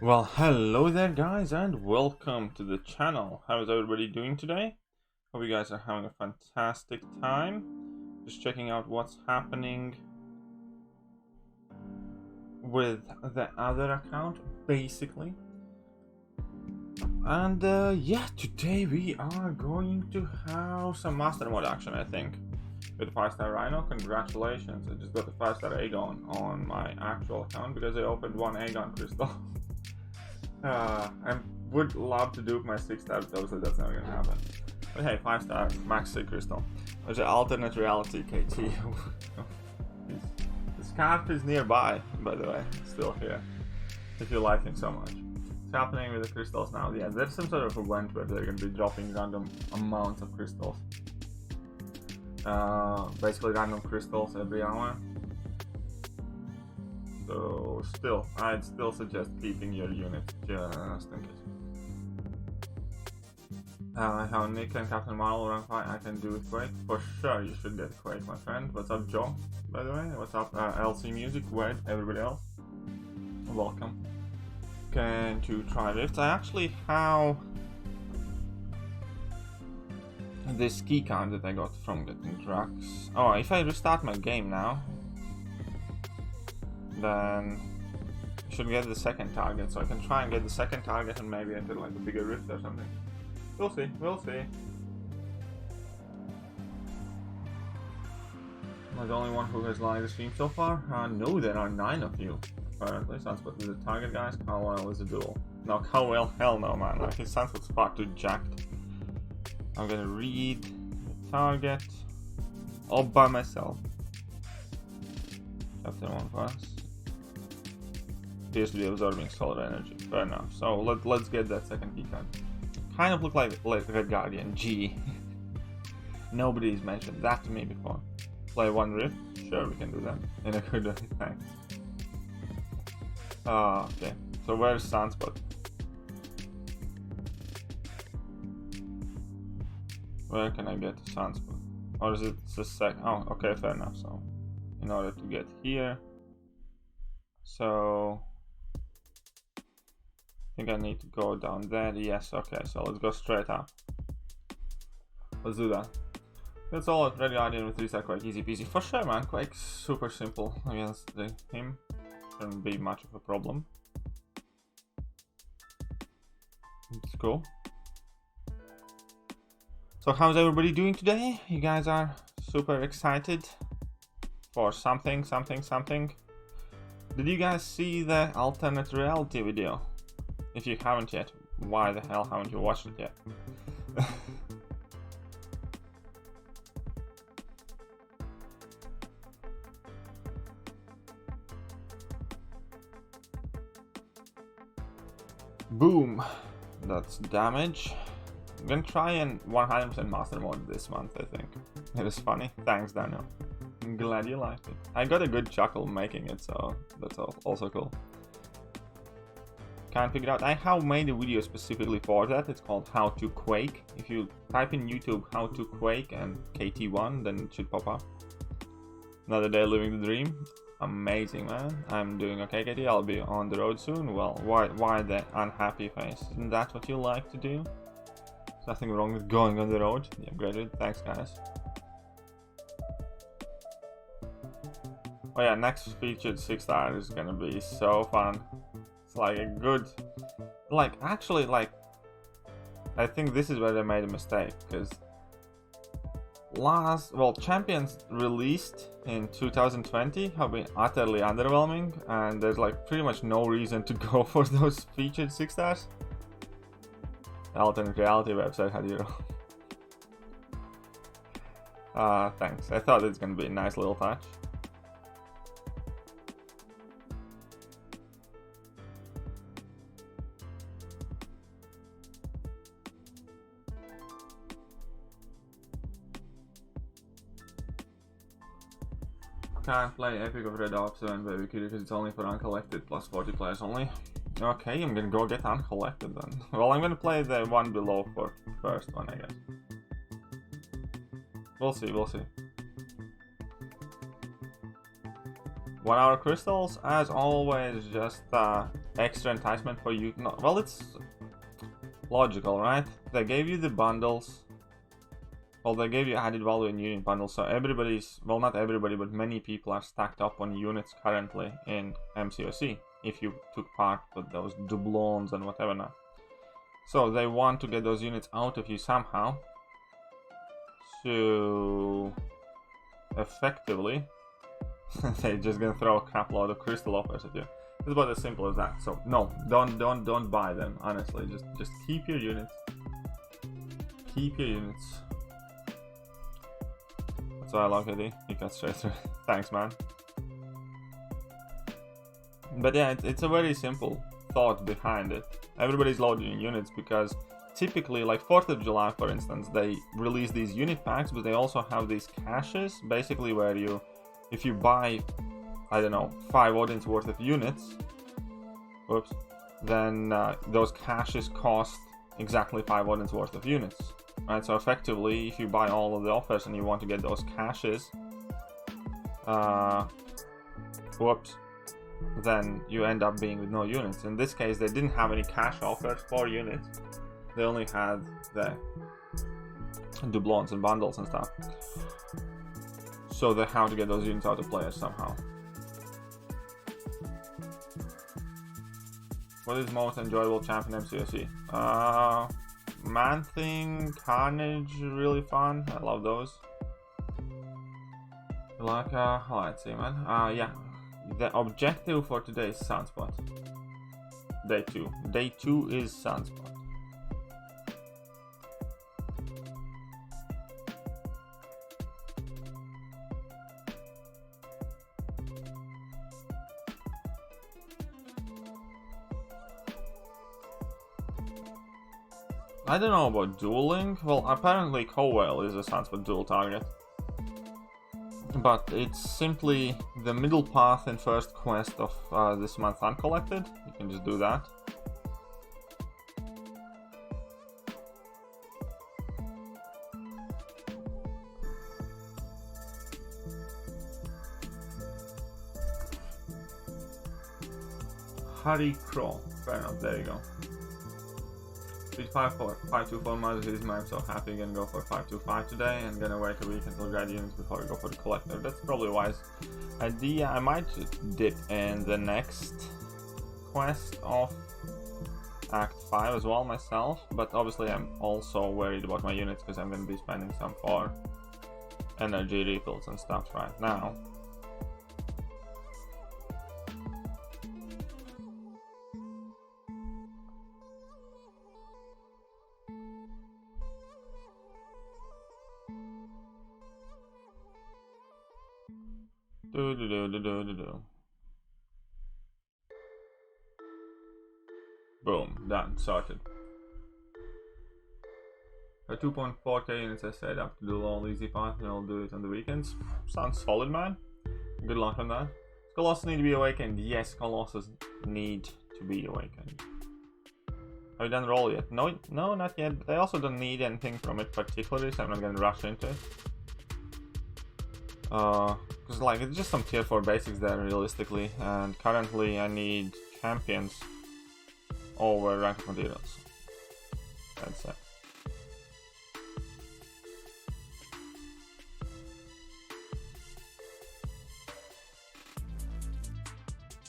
Well, hello there guys and welcome to the channel. How is everybody doing today? Hope you guys are having a fantastic time. Just checking out what's happening with the other account, basically. And yeah, today we are going to have some master mode action, I think. With 5-star Rhino, congratulations. I just got a 5-star Aegon on my actual account because I opened one Aegon crystal. I would love to dupe my 6-star, but obviously that's not gonna happen. But hey, 5-star max sig crystal. There's an alternate reality, KT. The scarf is nearby, by the way, still here. If you like him so much. What's happening with the crystals now? Yeah, there's some sort of event where they're gonna be dropping random amounts of crystals. Basically random crystals every hour. So still, I'd still suggest keeping your unit just in case. I have Nick and Captain Marvel rank 5. I can do it Quake. For sure you should get Quake, my friend. What's up, Joe? By the way, what's up, LC Music, Wed, everybody else? Welcome. Can you try Rifts? I actually have this key card that I got from getting drugs. Oh, if I restart my game now, then I should get the second target, so I can try and get the second target and maybe enter like a bigger rift or something. We'll see, we'll see. Am I the only one who has liked the stream so far? No, there are 9 of you, apparently. Sunspot is the target, guys. Cowell is a duel. No, Cowell, hell no, man. Like, his Sunspot's far too jacked. I'm gonna read the target all by myself. Chapter 1 for us. Appears to be absorbing solar energy. Fair enough. So let's get that second key card. Kind of look like Red Guardian. Gee. Nobody's mentioned that to me before. Play one rift? Sure, we can do that. In a good way, thanks. Okay. So where's Sunspot? Where can I get the Sunspot? Or is it the second? Oh, okay, fair enough. So in order to get here, so I think I need to go down there. Yes, okay, so let's go straight up. Let's do that. That's all. Red Guardian with 3-star Quake, easy peasy. For sure, man. Quake's super simple against him. Shouldn't be much of a problem. It's cool. So how's everybody doing today? You guys are super excited for something. Did you guys see the alternate reality video? If you haven't yet, why the hell haven't you watched it yet? Boom! That's damage. I'm gonna try and 100% master mode this month, I think. It was funny. Thanks, Daniel. I'm glad you liked it. I got a good chuckle making it, so that's also cool. Can't figure out. I have made a video specifically for that. It's called How to Quake. If you type in YouTube How to Quake and KT1, then it should pop up. Another day living the dream. Amazing, man. I'm doing okay, KT. I'll be on the road soon. Well, why the unhappy face? Isn't that what you like to do? There's nothing wrong with going on the road. Yeah, great. Thanks, guys. Oh yeah, next featured 6-star is gonna be so fun. It's like a good, actually, I think this is where they made a mistake, because champions released in 2020 have been utterly underwhelming, and there's like pretty much no reason to go for those featured 6-stars. The alternate reality website had 0. Thanks. I thought it's gonna be a nice little touch. Can't play Epic of Red Ops and Baby Kitty because it's only for uncollected plus 40 players only. Okay, I'm gonna go get uncollected then. Well, I'm gonna play the one below for first one, I guess. We'll see. 1 hour crystals, as always, just extra enticement for you. No, well, it's logical, right? They gave you the bundles. Well, they gave you added value in unit bundles, so everybody's, well, not everybody, but many people are stacked up on units currently in MCOC, if you took part with those doublons and whatever now. So they want to get those units out of you somehow. So effectively, they're just gonna throw a crap load of crystal offers at you. It's about as simple as that. So no, don't buy them. Honestly, just keep your units. Keep your units. That's why I love it. You got straight through. Thanks, man. But yeah, it's a very simple thought behind it. Everybody's loading units because typically, like 4th of July, for instance, they release these unit packs, but they also have these caches, basically where you, if you buy, I don't know, 5 Odin's worth of units, whoops, then those caches cost exactly 5 Odin's worth of units. Right, so effectively, if you buy all of the offers and you want to get those caches, whoops, then you end up being with no units. In this case, they didn't have any cash offers for units. They only had the doublons and bundles and stuff. So they have to get those units out of players somehow. What is most enjoyable champ in MCOC? Man-Thing, Carnage, really fun. I love those. Like, let's see, man. Yeah. The objective for today is Sunspot. Day 2. Day 2 is Sunspot. I don't know about dueling. Well, apparently Cowell is a Sunspot duel target. But it's simply the middle path in first quest of this month uncollected. You can just do that. Harry Crow. Fair enough, there you go. 524 miles is I'm so happy. Gonna go for 525 today and gonna wait a week until grad units before I go for the collector. That's probably a wise idea. I might dip in the next quest of Act 5 as well myself, but obviously I'm also worried about my units because I'm gonna be spending some for energy refills and stuff right now. Boom, done, sorted. A 2.4k units I set up to do all easy path and I'll do it on the weekends. Sounds solid, man. Good luck on that. Colossus need to be awakened. Yes, Colossus need to be awakened. Have you done roll yet? No, not yet, but I also don't need anything from it particularly, so I'm not gonna rush into it. Because like it's just some tier 4 basics there realistically, and currently I need champions over ranked materials. That's it.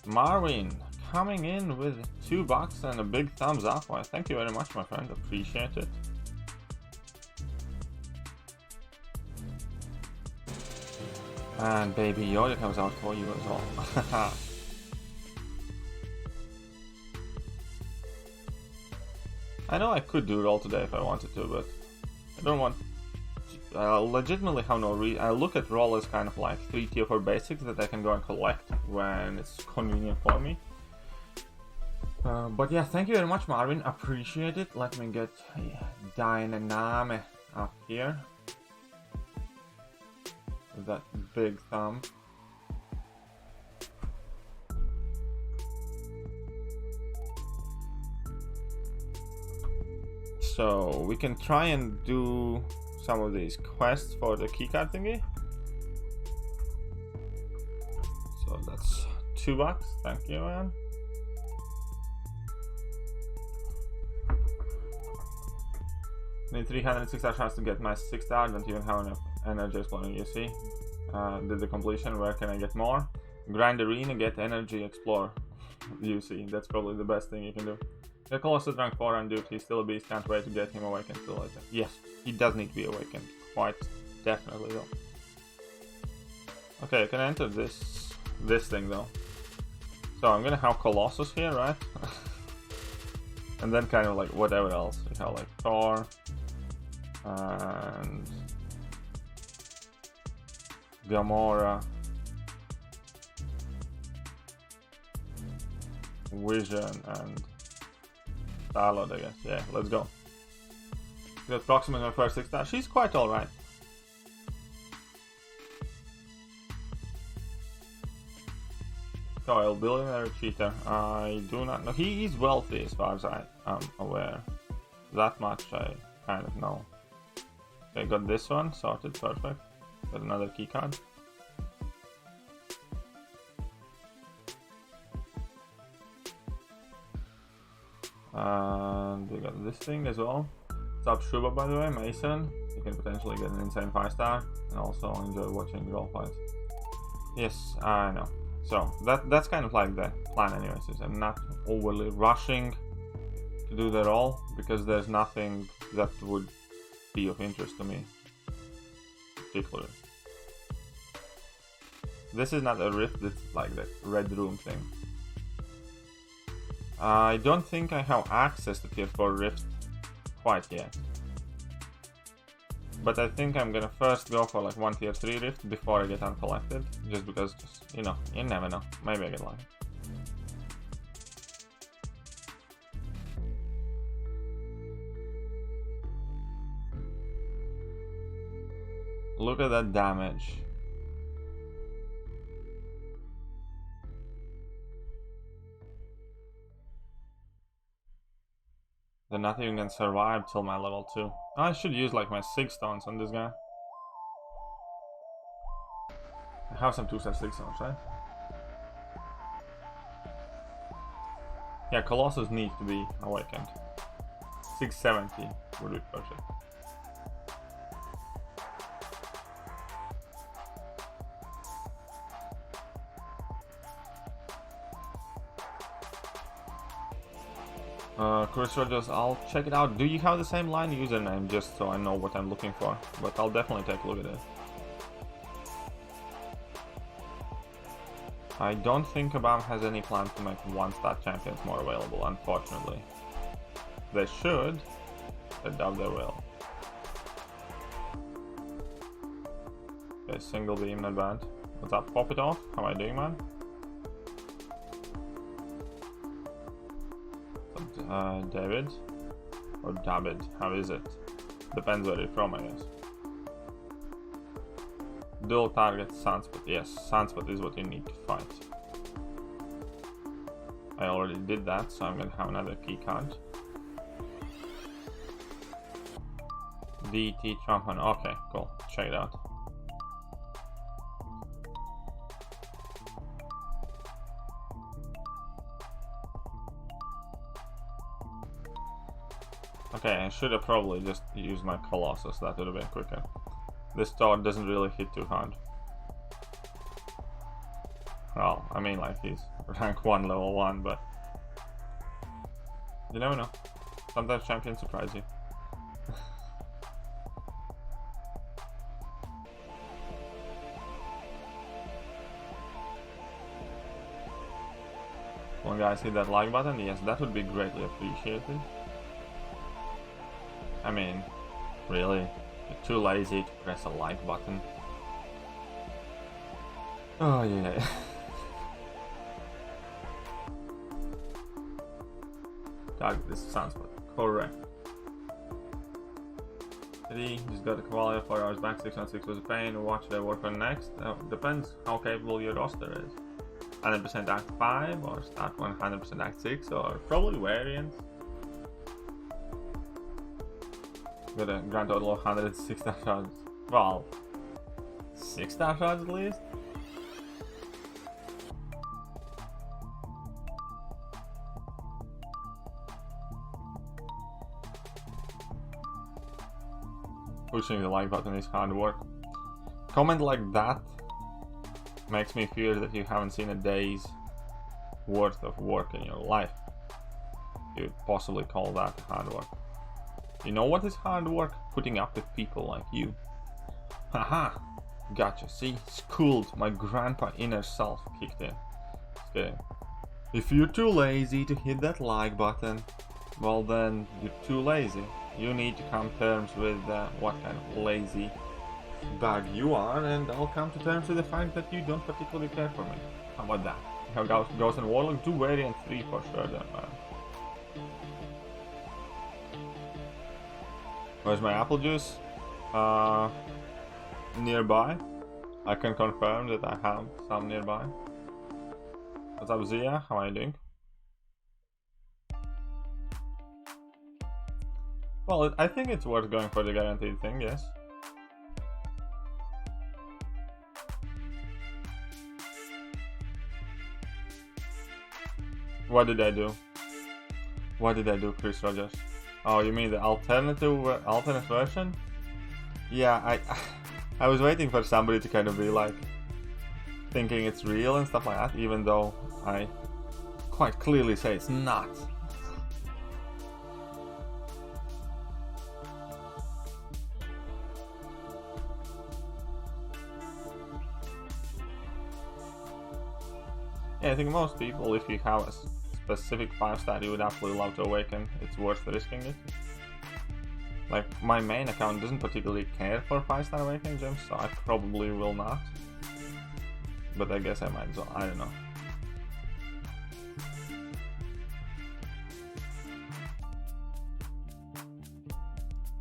Marvin coming in with $2 and a big thumbs up. Well, thank you very much, my friend. Appreciate it. And baby Yoda comes out for you as well. I know I could do roll today if I wanted to, but I don't want. I legitimately have no reason. I look at roll as kind of like 3 tier 4 basics that I can go and collect when it's convenient for me. But yeah, thank you very much, Marvin. Appreciate it. Let me get Dyname up here. With that big thumb. So we can try and do some of these quests for the keycard thingy. So that's $2. Thank you, man. Need 306 star shots to get my 6 star. Don't even have enough energy exploring, you see. Did the completion. Where can I get more? Grind arena, get energy explore. You see, that's probably the best thing you can do. Get Colossus rank 4 and dude, he's still a beast. Can't wait to get him awakened still later. Yes, he does need to be awakened. Quite definitely though. Okay, I can enter this thing though. So I'm gonna have Colossus here, right? And then kind of like whatever else. We have like Thor and Gamora, Vision and Star-Lord, I guess. Yeah, let's go. Got Proxima in my first 6 star. She's quite alright. Kyle, billionaire cheater. I do not know. He is wealthy as far as I am aware. That much I kind of know. Okay, got this one sorted, perfect. Got another key card. And we got this thing as well. What's up, Shuba, by the way, Mason. You can potentially get an insane 5 star and also enjoy watching the golf fights. Yes, I know. So that's kind of like the plan anyways, is I'm not overly rushing to do that all because there's nothing that would be of interest to me particularly. This is not a rift, it's like the red room thing. I don't think I have access to tier 4 rift quite yet. But I think I'm gonna first go for like 1 tier 3 rift before I get uncollected. Just because, you know, you never know. Maybe I get lucky. Look at that damage. They're not even gonna survive till my level 2. I should use like my 6 stones on this guy. I have some 2-star 6 stones, right? Yeah, Colossus needs to be awakened. 670 would be perfect. Chris Rogers, I'll check it out. Do you have the same line username, just so I know what I'm looking for? But I'll definitely take a look at it. I don't think Kabam has any plan to make 1-star champions more available, unfortunately. They should. I doubt they will. Okay, single beam, not bad. What's up? Pop it off. How am I doing, man? David or David, how is it? Depends where you're from, I guess. Dual target Sunspot. Yes, Sunspot is what you need to fight. I already did that, so I'm gonna have another key card. DT Trumpan. Okay, cool. Check it out. Okay, I should have probably just used my Colossus, that would have been quicker. This Thor doesn't really hit too hard. Well, I mean like he's rank 1, level 1, but... You never know. Sometimes champions surprise you. Come on guys, hit that like button. Yes, that would be greatly appreciated. I mean, really? You're too lazy to press a like button. Oh yeah. Target this Sunspot. Correct. 3, just got the quality 4 hours back, 6 on 6 was a pain. What should I work on next? Depends how capable your roster is. 100% Act 5 or start 100% Act 6 or probably variants. Got a grand total of 106 star shots. Well, 6 star shots at least. pushing the like button is hard work. Comment like that makes me fear that you haven't seen a day's worth of work in your life. You'd possibly call that hard work. You know what is hard work? Putting up with people like you. Haha, gotcha. See, schooled. My grandpa inner self kicked in. Just kidding. If you're too lazy to hit that like button, well then you're too lazy. You need to come to terms with what kind of lazy bag you are, and I'll come to terms with the fact that you don't particularly care for me. How about that? How Ghost and Warlock, 2 variant 3 for sure then, man. Where's my apple juice? Nearby. I can confirm that I have some nearby. What's up, Zia? How are you doing? Well, I think it's worth going for the guaranteed thing, yes. What did I do? What did I do, Chris Rogers? Oh, you mean the alternate version? Yeah, I was waiting for somebody to kind of be like thinking it's real and stuff like that, even though I quite clearly say it's not. Yeah, I think most people, if you have a specific 5-star you would absolutely love to awaken, it's worth risking it. Like, my main account doesn't particularly care for 5-star awakening gems, so I probably will not. But I guess I might as well, I don't know.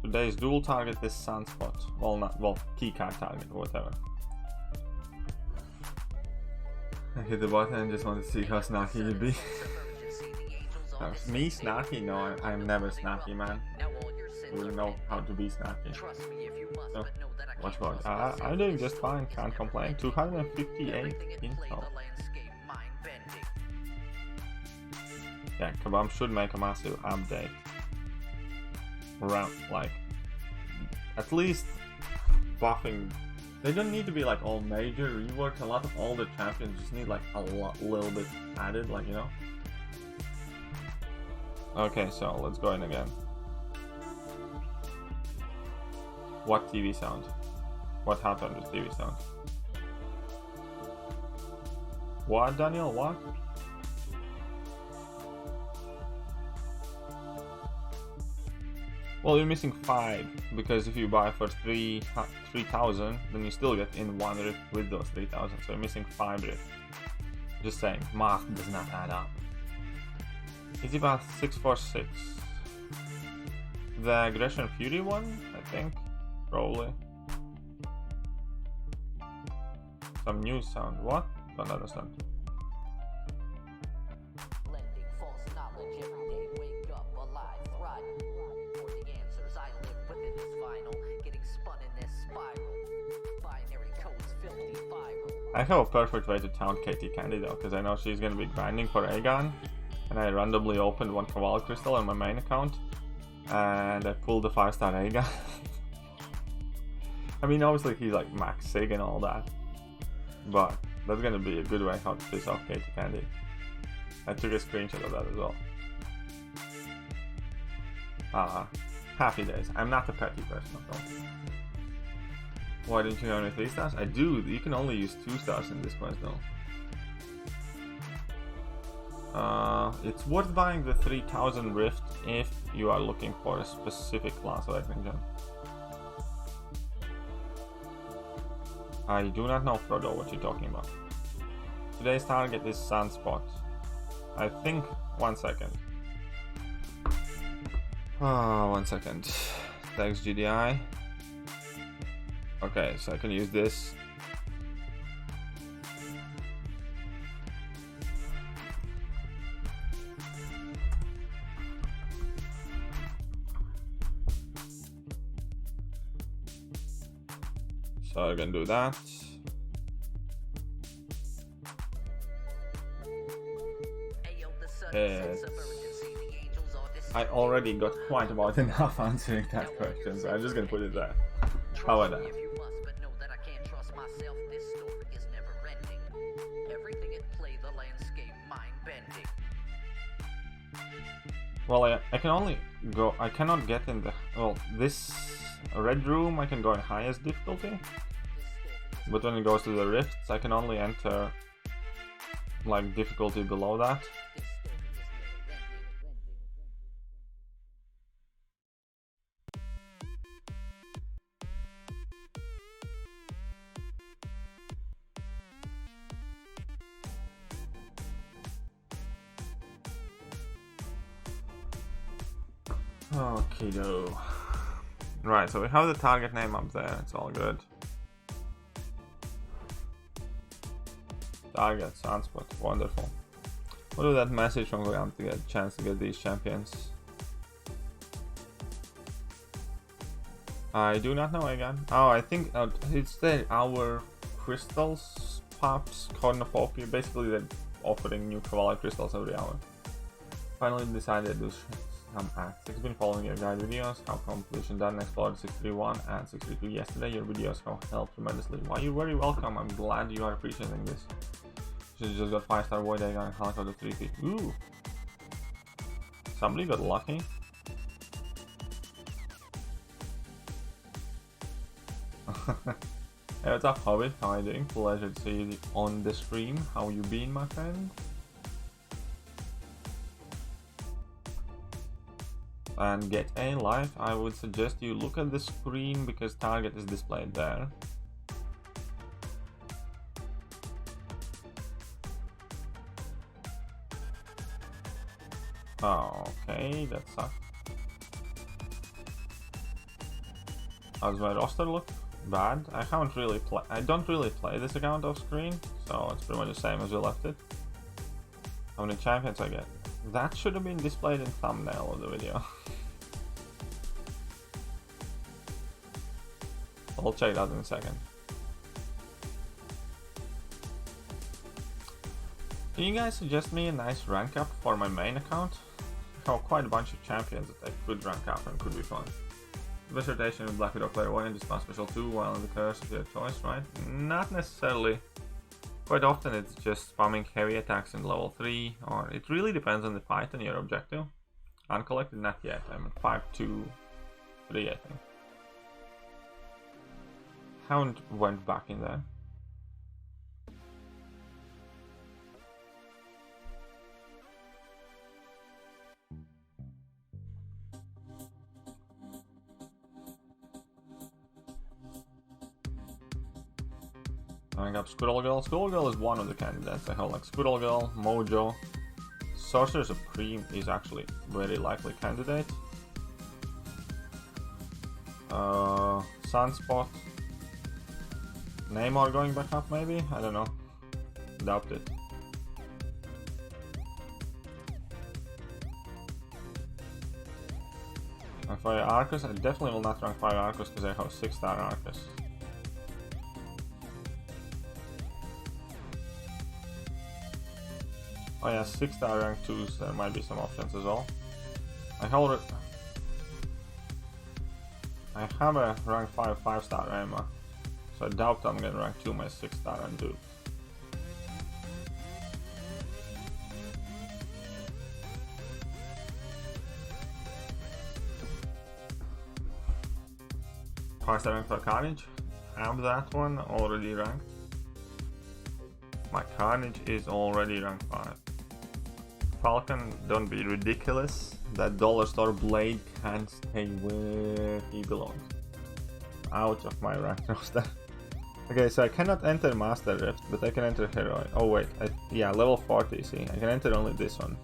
Today's dual target is Sunspot. Well, keycard target, or whatever. I hit the button and just want to see how snarky you'd be. Me snarky? No, I'm never snarky, man. You know how to be snarky. So, watch what? I'm doing just fine, can't complain. 258 intel. Yeah, Kabam should make a massive update. Around, like, at least buffing. They don't need to be like all major reworks. A lot of older champions just need like a little bit added, like, you know. Okay, so let's go in again. What TV sound? What happened with TV sound? What, Daniel? What? Well, you're missing 5, because if you buy for 3,000, then you still get in 1 rift with those 3,000, so you're missing 5 rift. Just saying, math does not add up. Is it about 646? The Aggression Fury one, I think, probably. Some new sound, what? Don't understand. I have a perfect way to taunt Katie Candy though, because I know she's gonna be grinding for Aegon, and I randomly opened one Caval Crystal on my main account, and I pulled the 5-star Aegon. I mean, obviously he's like max sig and all that, but that's gonna be a good way how to piss off Katie Candy. I took a screenshot of that as well. Happy days. I'm not a petty person, though. Why didn't you have any 3 stars? I do. You can only use 2 stars in this quest though. It's worth buying the 3000 Rift if you are looking for a specific class of Awakening Gem. I do not know, Frodo, what you're talking about. Today's target is Sunspot. I think... 1 second. 1 second. Thanks, GDI. Okay, so I can use this. So I can do that. I already got quite about enough answering that question, so I'm just gonna put it there. How about that? If you must, but know that I can't trust myself. This story is never ending. Everything at play, the landscape, mind bending. Well, I can only go. I cannot get in the. Well, this red room I can go in highest difficulty. But when it goes to the rifts, I can only enter like difficulty below that. Okido. Right, so we have the target name up there, it's all good. Target, sunspot, wonderful. What is that message from William to get a chance to get these champions? I do not know again. Oh, I think it's the our crystals pops cornucopia. Basically, they're offering new Kavala crystals every hour. Finally decided to do some acts. I've been following your guide videos, how completion done, explored 631 and 632 yesterday. Your videos have helped tremendously. Why, you're very welcome. I'm glad you are appreciating this. She just got 5-star void egg and helicopter 3 feet. Ooh! Somebody got lucky. Hey, what's up, Hobbit? How are you doing? Pleasure to see you on the stream. How you been, my friend? And get a life, I would suggest you look at the screen because target is displayed there. Oh, okay, that sucks. How does my roster look? Bad. I don't really play this account off screen, so it's pretty much the same as we left it. How many champions I get? That should have been displayed in thumbnail of the video. I'll check it out in a second. Can you guys suggest me a nice rank up for my main account? I have quite a bunch of champions that I could rank up and could be fun. Best rotation with Black Widow clairvoyant is not special 2 while in the curse of your choice, right? Not necessarily. Quite often it's just spamming heavy attacks in level 3, or it really depends on the fight and your objective. Uncollected, not yet. I'm at 5-2-3, I think. Haven't went back in there. I got Squirrel Girl. Squirrel Girl is one of the candidates. I have like Squirrel Girl, Mojo. Sorcerer Supreme is actually very likely candidate. Sunspot. Namor going back up maybe? I don't know. Doubt it. And Fire Arcus, I definitely will not rank Fire Arcus because I have 6-star Arcus. Oh yeah, 6-star rank 2s, there might be some options as well. I have a rank 5 5-star Emma, so I doubt I'm gonna rank 2 my 6-star and do. Five-star rank for Carnage, have that one already ranked. My Carnage is already rank 5. Falcon, don't be ridiculous. That dollar store blade can't stay where he belongs. Out of my rank roster. Okay, so I cannot enter Master Rift, but I can enter Heroic. Oh wait, yeah, level 40, see. I can enter only this one.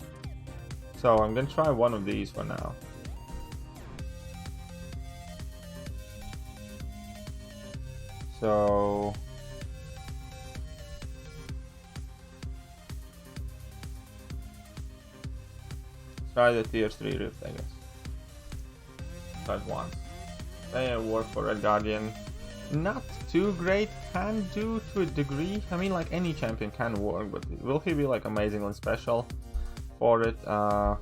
So I'm gonna try one of these for now. So... try the tier 3 rift, I guess. Try it once. They work for Red Guardian. Not too great, can do to a degree. I mean, like any champion can work, but will he be like amazingly special for it? I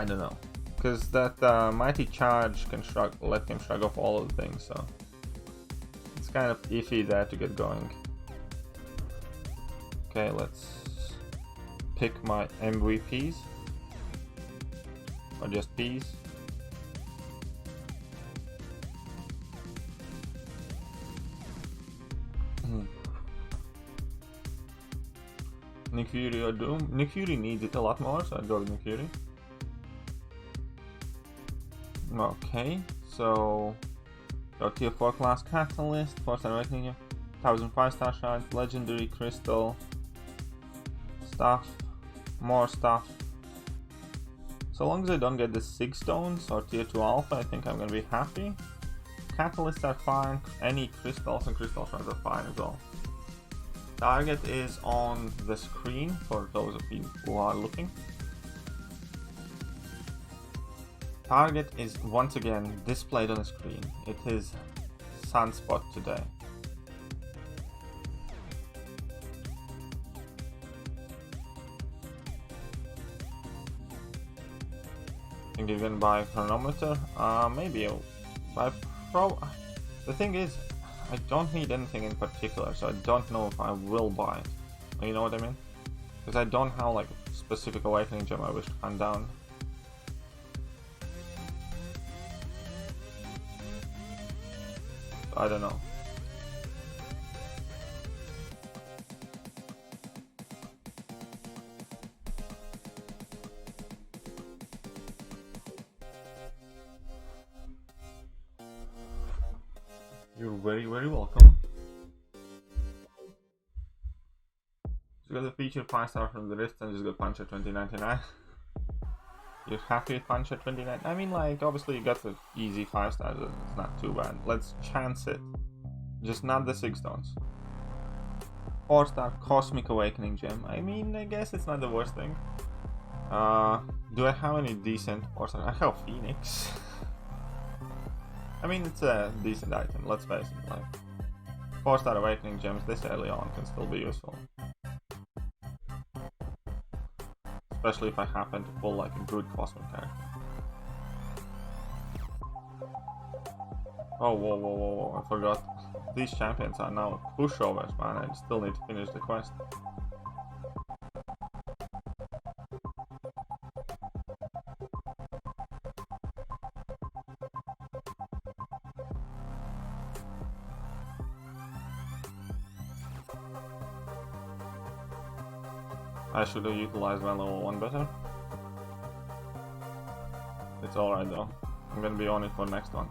don't know. Because that mighty charge can let him shrug off all of the things, so it's kind of iffy there to get going. Okay, let's pick my MVPs, or just Ps. Nick Fury or Doom. Nick Fury needs it a lot more, so I'd go with Nick Fury. Okay, so got tier 4 class Catalyst, 4-star Awakening, 1000 5-star shards, Legendary Crystal, stuff, more stuff. So long as I don't get the 6 stones or tier 2 alpha, I think I'm gonna be happy. Catalysts are fine, any crystals and crystal shards are fine as well. Target is on the screen for those of you who are looking. Target is once again displayed on the screen. It is Sunspot today. Think you can buy a chronometer? Maybe. The thing is, I don't need anything in particular, so I don't know if I will buy it. You know what I mean? Because I don't have like a specific awakening gem I wish to hunt down. I don't know. You're very, very welcome. Just got the feature 5-star from the wrist and just got punch at 2099. You're happy with punch at 29? I mean, like, obviously you got the easy 5 stars, it's not too bad. Let's chance it. Just not the 6 stones. 4-star Cosmic Awakening gem. I mean, I guess it's not the worst thing. Do I have any decent 4-star? I have Phoenix. I mean, it's a decent item, let's face it. Like, 4-star Awakening gems this early on can still be useful. Especially if I happen to pull like a good cosmic character. Oh, whoa, I forgot. These champions are now pushovers, man. I still need to finish the quest. I should have utilized my level 1 better. It's alright though. I'm gonna be on it for next one.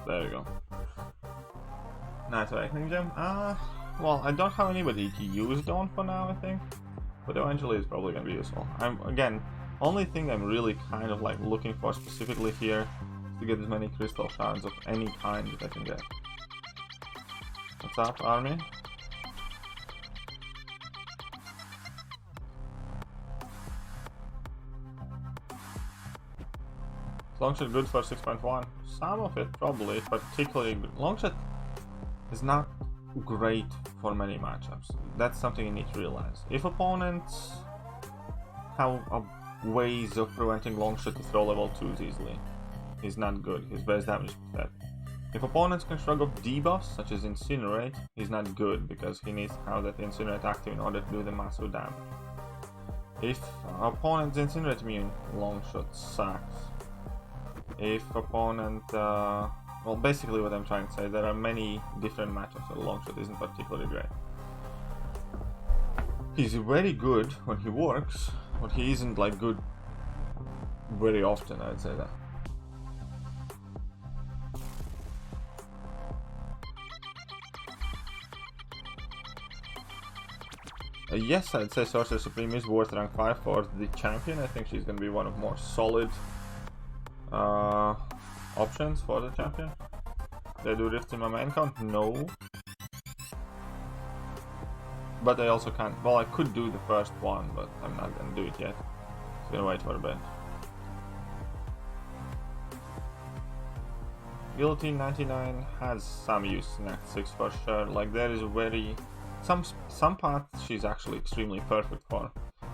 There you go. Nice Awakening gem. Well, I don't have anybody to use Dawn for now, I think. But eventually it's probably gonna be useful. Again, only thing I'm really kind of like looking for specifically here is to get as many crystal shards of any kind that I can get. What's up, army? Longshot good for 6.1. Some of it probably, particularly Longshot is not great for many matchups. That's something you need to realize. If opponents have ways of preventing Longshot to throw level 2s easily, he's not good. His base damage is pathetic. If opponents can shrug off debuffs, such as Incinerate, he's not good because he needs to have that Incinerate active in order to do the massive damage. If opponent's Incinerate immune, Longshot sucks. If opponent... well, basically what I'm trying to say, there are many different matchups where Longshot isn't particularly great. He's very good when he works, but he isn't like good very often, I'd say that. Yes, I'd say Sorcerer Supreme is worth rank 5 for the champion. I think she's going to be one of more solid options for the champion. Did I do Rift in my main count? No. But I also can't. Well, I could do the first one, but I'm not going to do it yet. Just going to wait for a bit. Guillotine 99 has some use in Act 6 for sure. Like, there is very some paths she's actually extremely perfect for.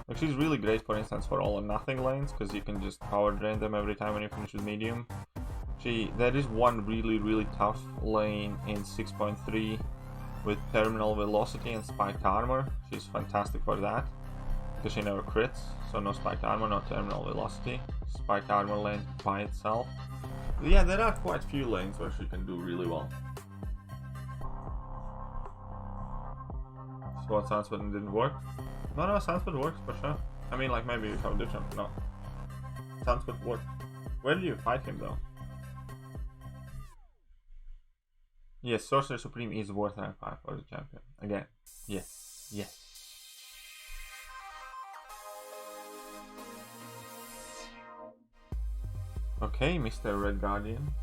Like she's really great, for instance, for all or nothing lanes, because you can just power drain them every time when you finish with medium. There is one really tough lane in 6.3 with terminal velocity and spiked armor. She's fantastic for that, because she never crits, so no spiked armor, no terminal velocity. Spiked armor lane by itself. But yeah, there are quite a few lanes where she can do really well. So what, Sunspot didn't work? No, Sunspot works for sure. I mean, like, maybe you have different. No. Sunspot worked. Where did you fight him, though? Yes, Sorcerer Supreme is worth rank 5 for the champion. Again. Yes. Yes. Okay, Mr. Red Guardian.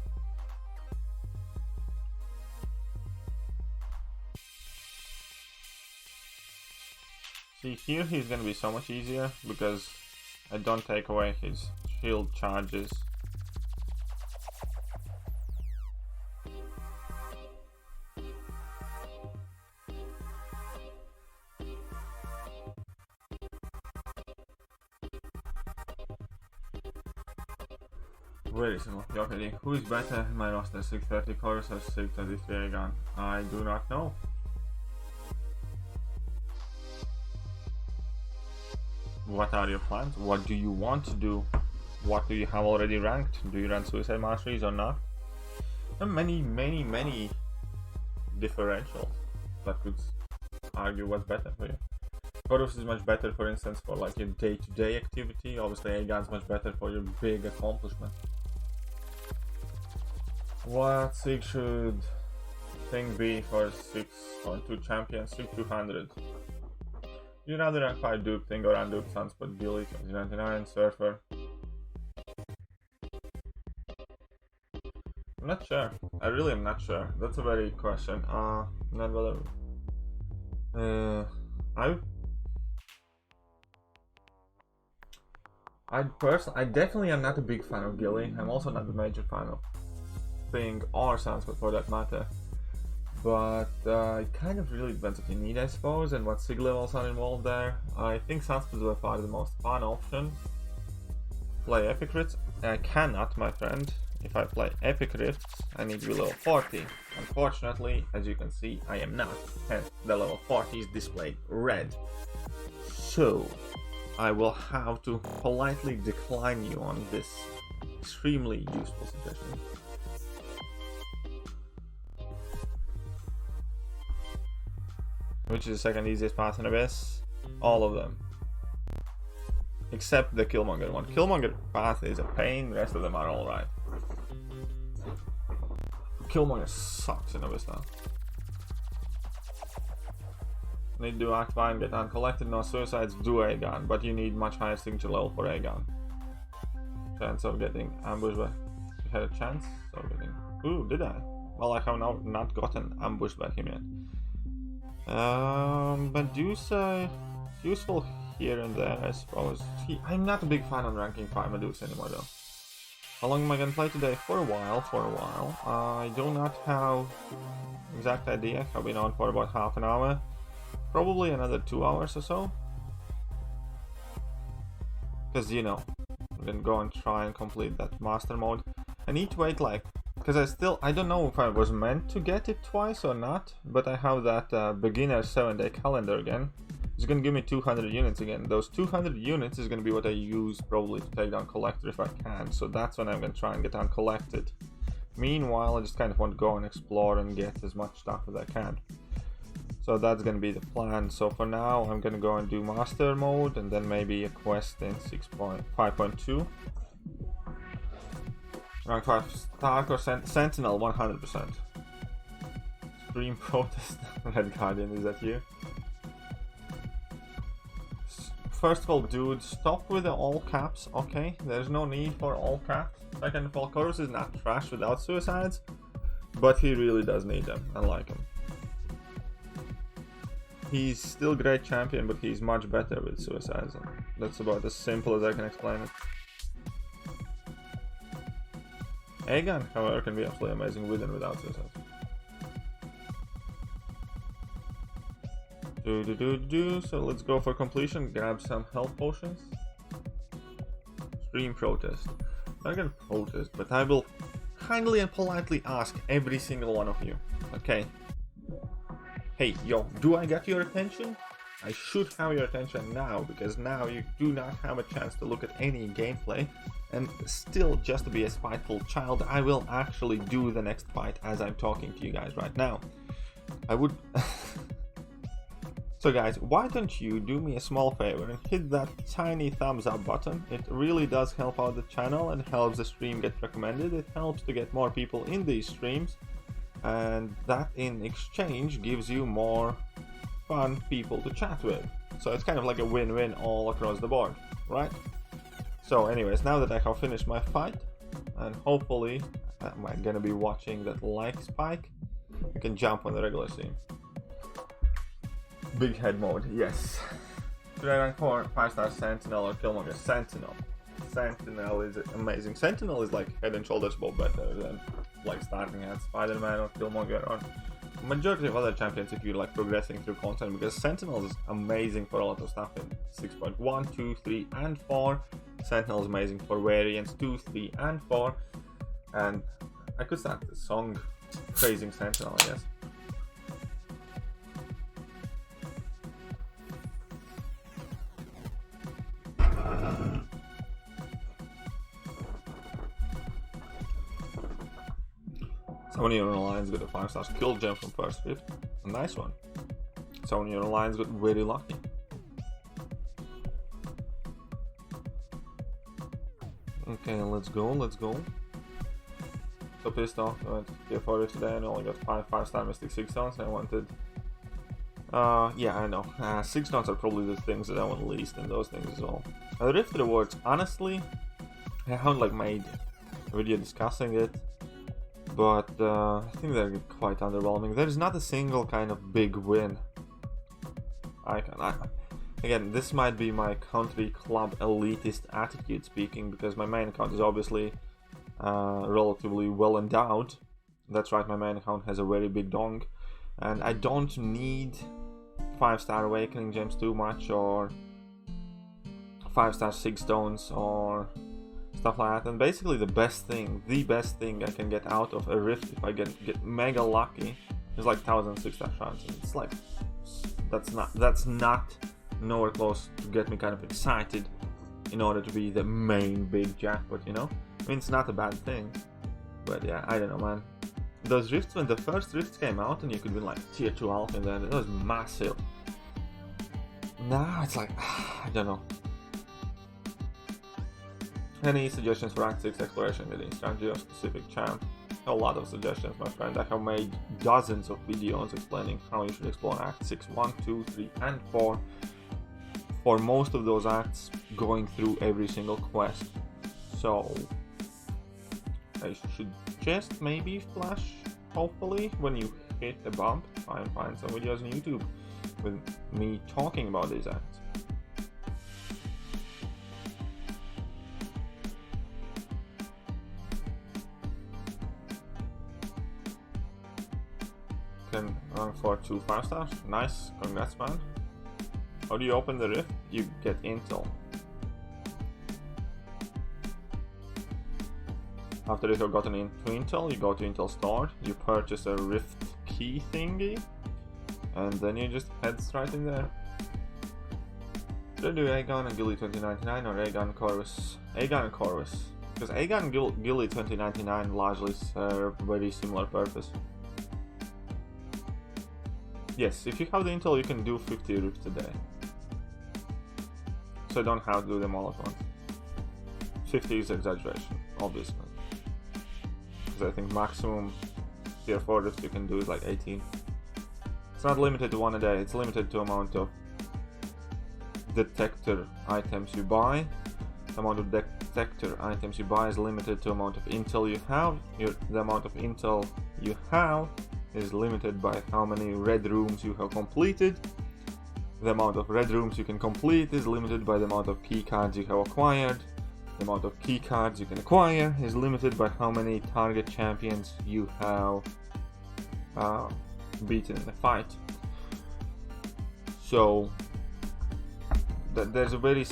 See, here he's gonna be so much easier because I don't take away his shield charges. Very simple. Okay, who is better in my roster? 630 Chorus or 633 Aegon? I do not know. What are your plans? What do you want to do? What do you have already ranked? Do you run Suicide Masteries or not? There are many differentials that could argue what's better for you. Chorus is much better, for instance, for like your day-to-day activity. Obviously, Aegon's much better for your big accomplishment. What sig should thing be for 6.2 champion? 6200. You rather rank 5 Duke thing or undupe Sunspot Gilly 2099 Surfer? I'm not sure. I really am not sure. That's a very good question. Not whether. I definitely am not a big fan of Gilly. I'm also not a major fan of Thing or Sunspot for that matter. But it kind of really depends what you need, I suppose, and what sig levels are involved there. I think Sunspot is by far the most fun option. Play Epic Rifts? I cannot, my friend. If I play Epic Rifts, I need to be level 40. Unfortunately, as you can see, I am not. Hence, the level 40 is displayed red. So, I will have to politely decline you on this extremely useful suggestion. Which is the second easiest path in Abyss? All of them. Except the Killmonger one. Killmonger path is a pain, the rest of them are alright. Killmonger sucks in Abyss now. Need to do Act 5, get uncollected, no suicides, do Aegon, but you need much higher signature level for Aegon. Chance of getting ambushed by... You had a chance of getting... Ooh, did I? Well, I have now not gotten ambushed by him yet. Medusa, useful here and there, I suppose. I'm not a big fan of ranking 5 Medusa anymore, though. How long am I gonna play today? For a while. I do not have exact idea. I've been on for about half an hour. Probably another 2 hours or so. Because, you know, I'm gonna go and try and complete that master mode. I need to wait like... Because I don't know if I was meant to get it twice or not, but I have that beginner 7-day calendar again. It's gonna give me 200 units again. Those 200 units is gonna be what I use probably to take down Collector if I can, so that's when I'm gonna try and get uncollected. Meanwhile, I just kind of want to go and explore and get as much stuff as I can. So that's gonna be the plan. So for now, I'm gonna go and do master mode and then maybe a quest in 5.2. Rank 5 Stark or Sentinel 100%. Scream Protest. Red Guardian, is that you? First of all, dude, stop with the all caps, okay? There's no need for all caps. Second of all, Chorus is not trash without suicides, but he really does need them. I like him. He's still a great champion, but he's much better with suicides. And that's about as simple as I can explain it. Aegon, however, can be absolutely amazing with and without suicides. So let's go for completion. Grab some health potions. Stream protest. Not gonna protest, but I will kindly and politely ask every single one of you. Okay. Hey, yo, do I get your attention? I should have your attention now, because now you do not have a chance to look at any gameplay. And still, just to be a spiteful child, I will actually do the next fight as I'm talking to you guys right now. I would... So guys, why don't you do me a small favor and hit that tiny thumbs up button. It really does help out the channel and helps the stream get recommended. It helps to get more people in these streams, and that in exchange gives you more fun people to chat with. So it's kind of like a win-win all across the board, right? So anyways, now that I have finished my fight, and hopefully I'm gonna be watching that like spike, I can jump on the regular scene. Big head mode, yes. Should I rank for 5-star Sentinel or Killmonger? Sentinel. Sentinel is amazing. Sentinel is like head and shoulders above better than like starting at Spider-Man or Killmonger or majority of other champions if you're like progressing through content, because Sentinel is amazing for a lot of stuff in 6.1, 2, 3 and 4. Sentinel is amazing for variants 2, 3 and 4. And I could start the song praising Sentinel, I guess. Someone in your alliance got a 5-star skill gem from first rift. A nice one. Someone in your alliance got very lucky. Okay, let's go, let's go. So pissed off at tier 4 today and only got 5-star Mystic 6 stones. I wanted... yeah, I know. 6 stones are probably the things that I want least in those things as well. The rift rewards, honestly, I haven't like made a video discussing it. But I think they're quite underwhelming. There's not a single kind of big win icon. Again, this might be my country club elitist attitude speaking, because my main account is obviously relatively well endowed. That's right, my main account has a very big dong, and I don't need 5-star awakening gems too much, or 5-star 6 stones, or stuff like that. And basically the best thing I can get out of a rift if I get mega lucky is like 1000 6-star shards. And it's like that's not nowhere close to get me kind of excited in order to be the main big jackpot, you know? I mean, it's not a bad thing, but yeah, I don't know, man. Those rifts, when the first rifts came out and you could win like tier 2 alpha in there, it was massive. Now it's like, I don't know. Any suggestions for Act 6 exploration within strategy or specific champ? A lot of suggestions, my friend. I have made dozens of videos explaining how you should explore Act 6, 1, 2, 3 and 4. For most of those acts, going through every single quest. So I should just maybe flash, hopefully, when you hit a bump, try and find some videos on YouTube with me talking about these acts. Can run for 2 5-stars. Nice, congrats, man. How do you open the rift? You get intel. After you have gotten into intel, you go to intel store, you purchase a rift key thingy, and then you just head straight in there. Should I do Aegon and Gilly 2099 or Aegon and Corvus? Aegon and Corvus. Because Aegon and Gilly 2099 largely serve a very similar purpose. Yes, if you have the intel, you can do 50 rifts a day. So you don't have to do them all at once. 50 is exaggeration, obviously. Because I think maximum tier 4 rifts you can do is like 18. It's not limited to 1 a day, it's limited to amount of detector items you buy. The amount of detector items you buy is limited to amount of intel you have. The amount of intel you have is limited by how many red rooms you have completed. The amount of red rooms you can complete is limited by the amount of key cards you have acquired. The amount of key cards you can acquire is limited by how many target champions you have beaten in a fight. So there's a very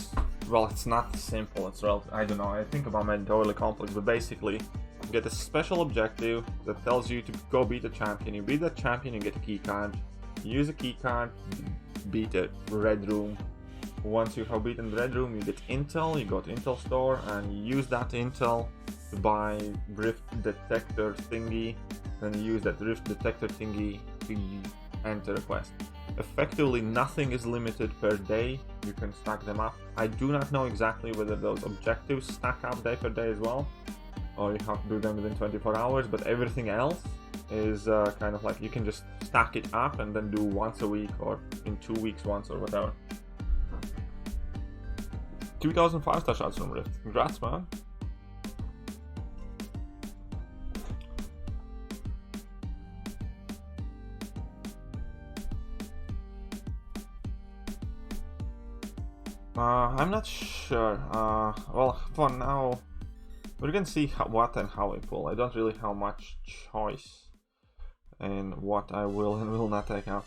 well, it's not simple. It's I don't know. I think about it totally complex, but basically, you get a special objective that tells you to go beat a champion. You beat that champion, you get a key card. You use a key card, beat a red room. Once you have beaten the red room, you get intel. You go to Intel store and you use that intel to buy rift detector thingy. Then you use that rift detector thingy to enter a quest. Effectively, nothing is limited per day. You can stack them up. I do not know exactly whether those objectives stack up day per day as well, or you have to do them within 24 hours, but everything else is kind of like you can just stack it up and then do once a week or in 2 weeks once or whatever. 2005 star shots from Rift. Congrats, man. I'm not sure. Well, for now, we're gonna see what and how I pull. I don't really have much choice in what I will and will not take up.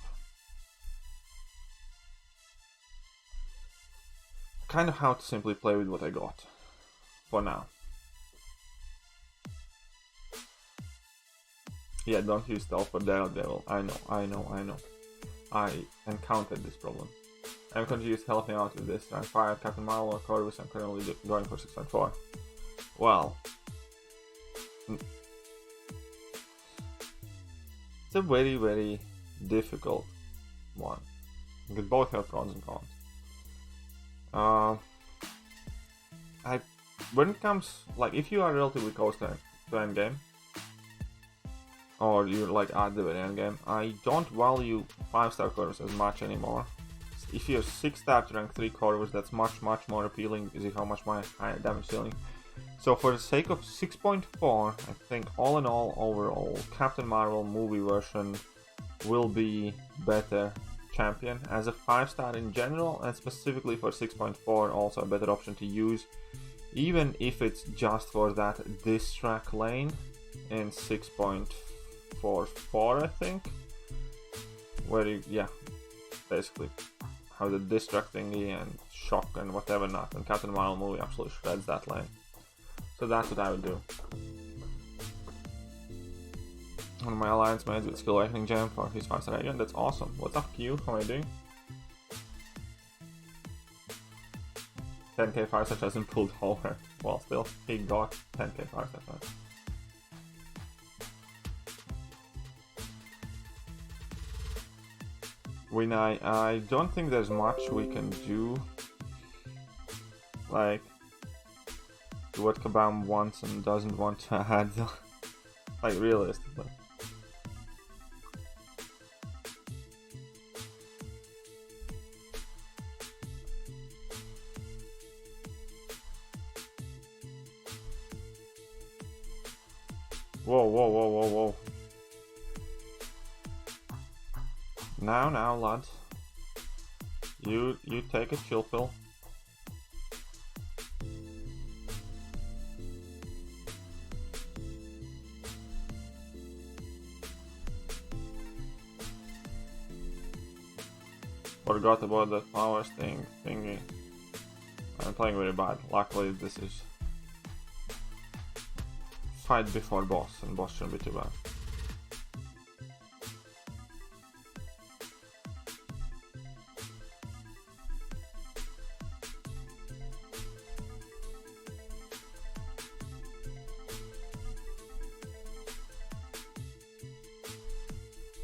Kind of how to simply play with what I got for now. Yeah, don't use stealth for Daredevil. I know. I encountered this problem. I'm going to use help me out with this. I fired Captain Marvel or Corvus. I'm currently going for 6.4. Well, it's a very, very difficult one. Because both have pros and cons. When it comes, like, if you are relatively close to end game, or you're like at the very end game, I don't value 5-star Corvus as much anymore. If you're 6-star to rank 3 Corvus, that's much more appealing because you have much more higher damage ceiling. So for the sake of 6.4, I think all in all, overall, Captain Marvel movie version will be better champion as a 5-star in general, and specifically for 6.4 also a better option to use, even if it's just for that distract lane in 6.44, I think, where you, yeah, basically have the distract thingy and shock and whatever not, and Captain Marvel movie absolutely shreds that lane. So that's what I would do. One of my alliance mates with Skill Awakening Gem for his 5-star agent. That's awesome. What's up, Q? How are you doing? 10k 5-star hasn't pulled over. Well, still, he got 10k 5-star. Win I don't think there's much we can do. Like, what Kabam wants and doesn't want to add. Like, realistically. Whoa. Now, lad. You take a chill pill. Forgot about that powers thingy. I'm playing very bad. Luckily, this is fight before boss, and boss shouldn't be too bad.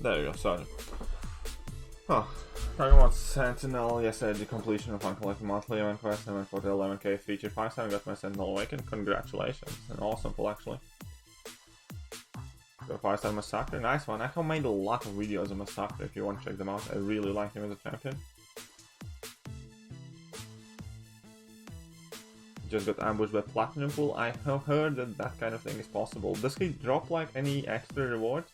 There you go, sorry. Oh, talking about Sentinel, yes, I did the completion of Uncollected Monthly event quest. I went for the 11k feature 5-star and got my Sentinel Awakened. Congratulations, an awesome pull actually. Got a 5-star Massacre, nice one. I have made a lot of videos on Massacre if you want to check them out. I really like him as a champion. Just got ambushed by Platinum Pool. I have heard that that kind of thing is possible. Does he drop like any extra reward?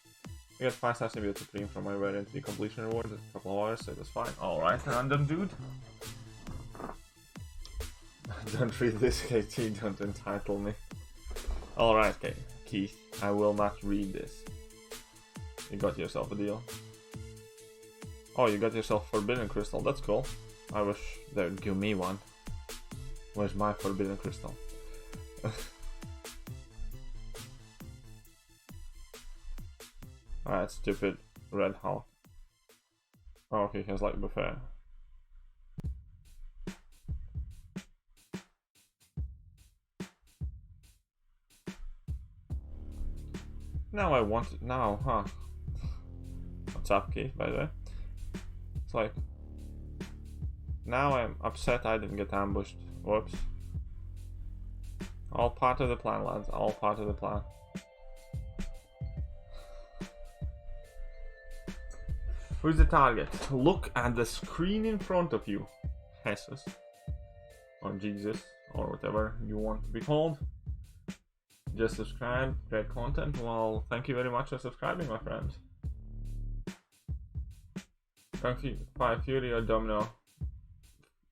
I got 5-star Symbiote Supreme from my variant the completion reward in a couple of hours, so it was fine. Alright, random dude. Don't read this, KT, don't entitle me. Alright, okay, Keith, I will not read this. You got yourself a deal. Oh, you got yourself Forbidden Crystal. That's cool. I wish they would give me one. Where's my Forbidden Crystal? Alright, stupid Red Hulk. Oh, okay, he has like buffet. Now I want it now, huh? What's up, Keith, by the way? It's like, now I'm upset I didn't get ambushed. Whoops. All part of the plan, lads. All part of the plan. Who's the target? Look at the screen in front of you. Jesus. Or Jesus. Or whatever you want to be called. Just subscribe. Great content. Well, thank you very much for subscribing, my friends. Fire Fury or Domino?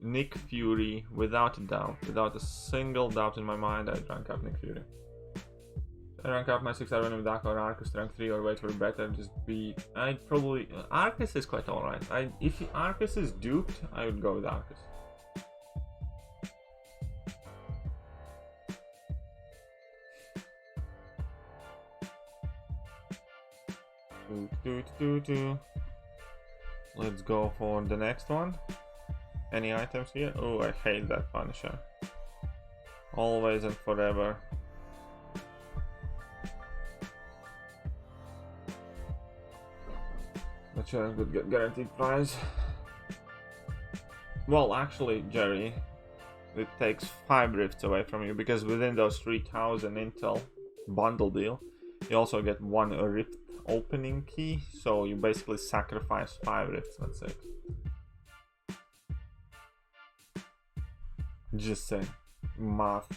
Nick Fury, without a doubt. Without a single doubt in my mind, I'd rank up Nick Fury. I rank up my 6-star random Dark or Arcus rank 3 or wait for better, just be... I'd probably... Arcus is quite alright. If Arcus is duped, I would go with Arcus. Let's go for the next one. Any items here? Oh, I hate that Punisher. Always and forever. Not sure I could get guaranteed prize. Well, actually, Jerry, it takes 5 rifts away from you because within those 3000 intel bundle deal, you also get 1 rift opening key, so you basically sacrifice 5 rifts, not 6. Just saying. Math.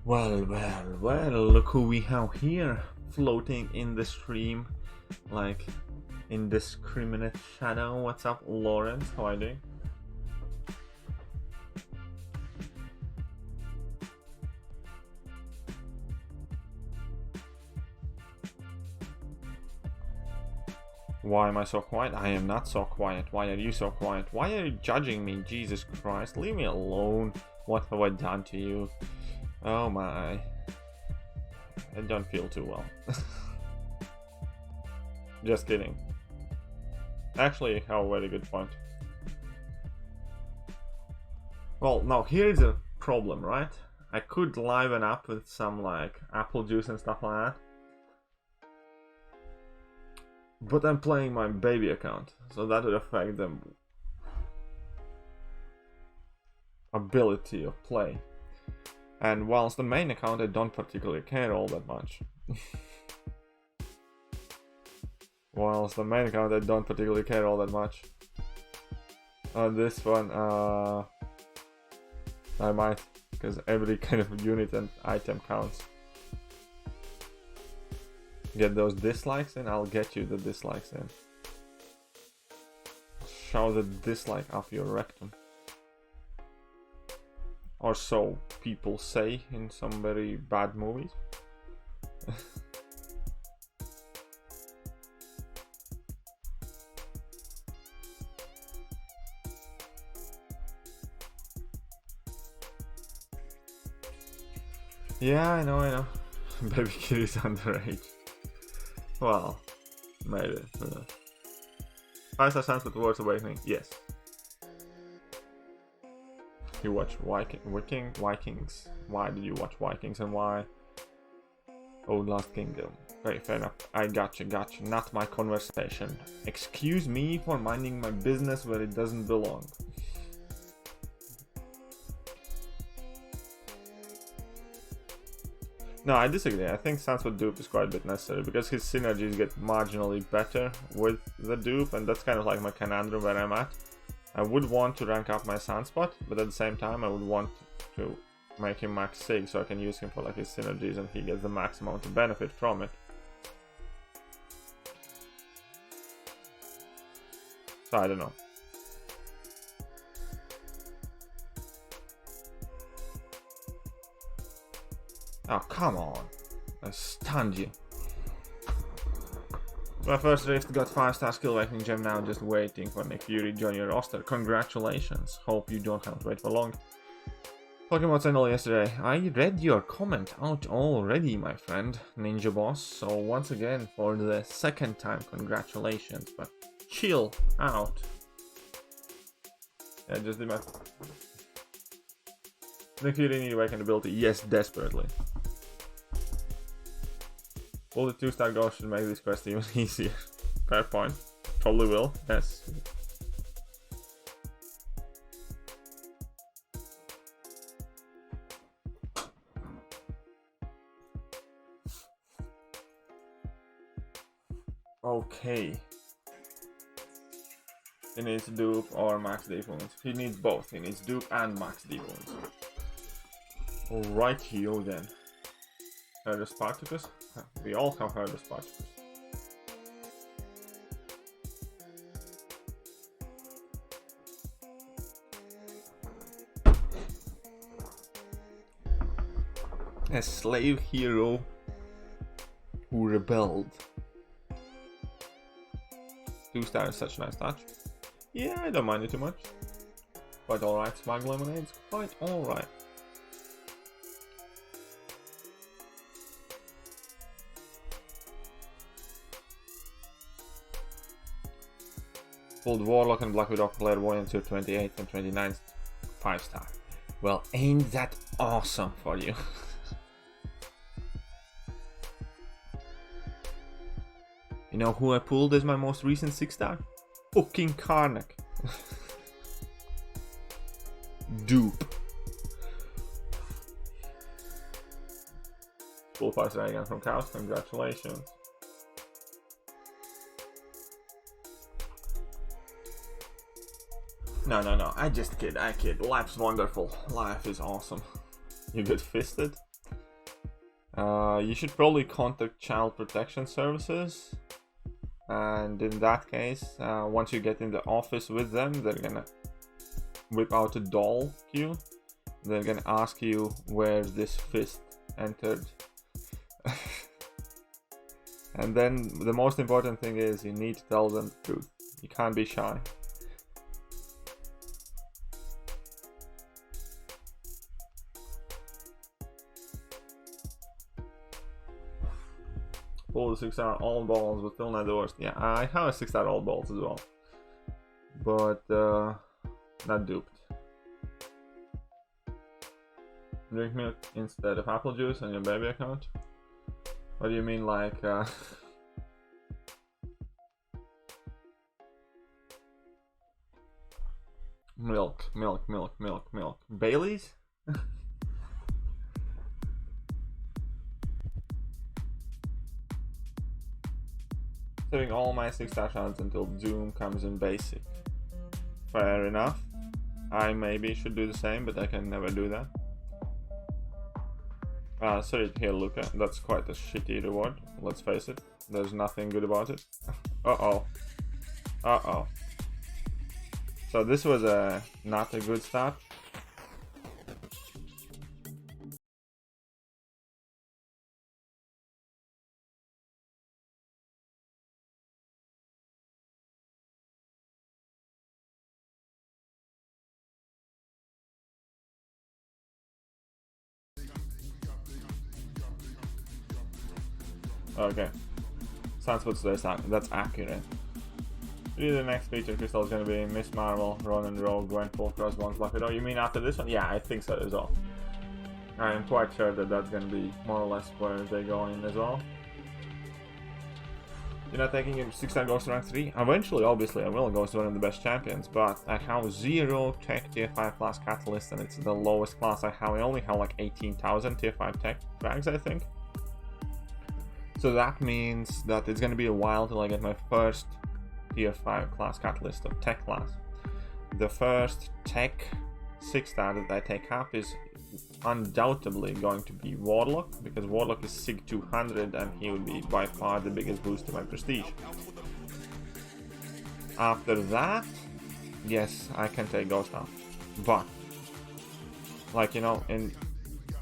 Well, look who we have here, floating in the stream, like indiscriminate shadow. What's up, Lawrence? How are you doing? Why am I so quiet? I am not so quiet. Why are you so quiet? Why are you judging me? Jesus Christ, leave me alone. What have I done to you? Oh my. I don't feel too well. Just kidding. Actually, you have a very good point. Well, now here's a problem, right? I could liven up with some like apple juice and stuff like that. But I'm playing my baby account, so that would affect the ability of play. And whilst the main account I don't particularly care all that much. This one, I might, because every kind of unit and item counts. Get those dislikes in, I'll get you the dislikes in. Show the dislike up your rectum. Or so people say in some very bad movies. Yeah, I know. Baby kid is underage. Well, maybe. 5-star Sunset Words Awakening, yes. You watch Vikings. Why did you watch Vikings and why? Oh, Last Kingdom. Very fair enough. I gotcha. Not my conversation. Excuse me for minding my business where it doesn't belong. No, I disagree. I think Sunspot dupe is quite a bit necessary because his synergies get marginally better with the dupe, and that's kind of like my conundrum where I'm at. I would want to rank up my Sunspot, but at the same time I would want to make him max 6 so I can use him for like his synergies and he gets the max amount of benefit from it. So I don't know. Oh, come on. I stunned you. My first Rift got 5-star skill awakening gem, now just waiting for Thekiryu to join your roster. Congratulations. Hope you don't have to wait for long. Pokemon Channel yesterday. I read your comment out already, my friend, Ninja Boss. So once again, for the second time, congratulations. But chill out. Yeah, just did my... Thekiryu need awakened ability. Yes, desperately. Will the 2-star ghost should make this quest even easier? Fair point. Probably will, yes. Okay. He needs dupe or max defense. He needs both. He needs dupe and max defense. Alrighty, then. Heard of Spartacus? We all have heard of Spartacus. A slave hero who rebelled. 2-star is such a nice touch. Yeah, I don't mind it too much. Quite alright, Smug Lemonade's quite alright. Pulled Warlock and Black Widow Clairvoyance to 28 and 29 5-star. Well, ain't that awesome for you? You know who I pulled as my most recent 6-star? Fucking Karnak. Dupe. Full 5-star again from Chaos, congratulations. No, I just kid, I kid. Life's wonderful. Life is awesome. You get fisted? You should probably contact Child Protection Services. And in that case, once you get in the office with them, they're gonna whip out a doll cue. They're gonna ask you where this fist entered. And then the most important thing is you need to tell them the truth. You can't be shy. Pull the 6-star all balls, but still not the worst. Yeah, I have a 6-star all balls as well. But, not duped. Drink milk instead of apple juice on your baby account? What do you mean, like, milk. Bailey's? Saving all my 6-star shots until Doom comes in basic. Fair enough. I maybe should do the same, but I can never do that. Sorry to hear, Luca. That's quite a shitty reward. Let's face it. There's nothing good about it. Uh-oh. So this was not a good start. Okay. Sounds what's today's talking. That's accurate. Really, the next feature crystal is going to be Miss Marvel, Ronan Rogue, Gwen Full Cross, Bones, Black Widow. You mean after this one? Yeah, I think so as well. I am quite sure that that's going to be more or less where they go in as well. You're not taking him 6-star Ghost to rank 3? Eventually, obviously, I will go to one of the best champions, but I have 0 tech tier 5 class catalyst and it's the lowest class I have. I only have like 18,000 tier 5 tech bags, I think. So that means that it's going to be a while till I get my first tier 5 class catalyst of tech class. The first tech 6 star that I take up is undoubtedly going to be Warlock, because Warlock is SIG 200 and he would be by far the biggest boost to my prestige. After that, yes, I can take Ghost up, but like, you know, in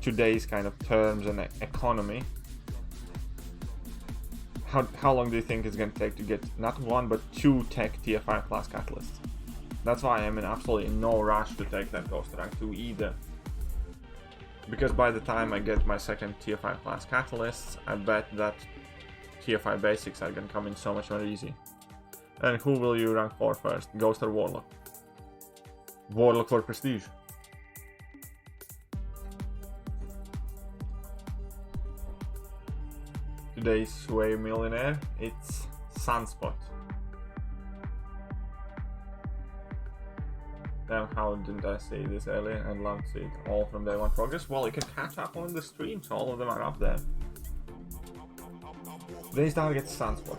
today's kind of terms and economy, how long do you think it's going to take to get not 1 but 2 tech tier 5 plus catalysts? That's why I'm in absolutely no rush to take that Ghost rank 2 either, because by the time I get my second tier 5 plus catalysts, I bet that tier 5 basics are going to come in so much more easy. And who will you rank for first, Ghost or Warlock? Warlock for prestige. Today's Sway Millionaire, it's Sunspot. Damn, how didn't I see this earlier? I'd love to see it all from day 1 progress. Well, you can catch up on the streams, all of them are up there. Today's target Sunspot.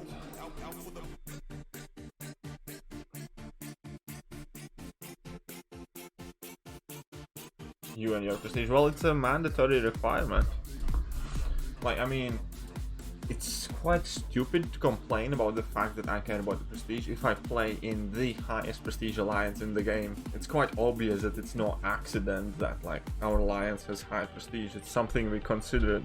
You and your prestige. Well, it's a mandatory requirement. Like, I mean, it's quite stupid to complain about the fact that I care about the prestige if I play in the highest prestige alliance in the game. It's quite obvious that it's no accident that like our alliance has high prestige. It's something we consider,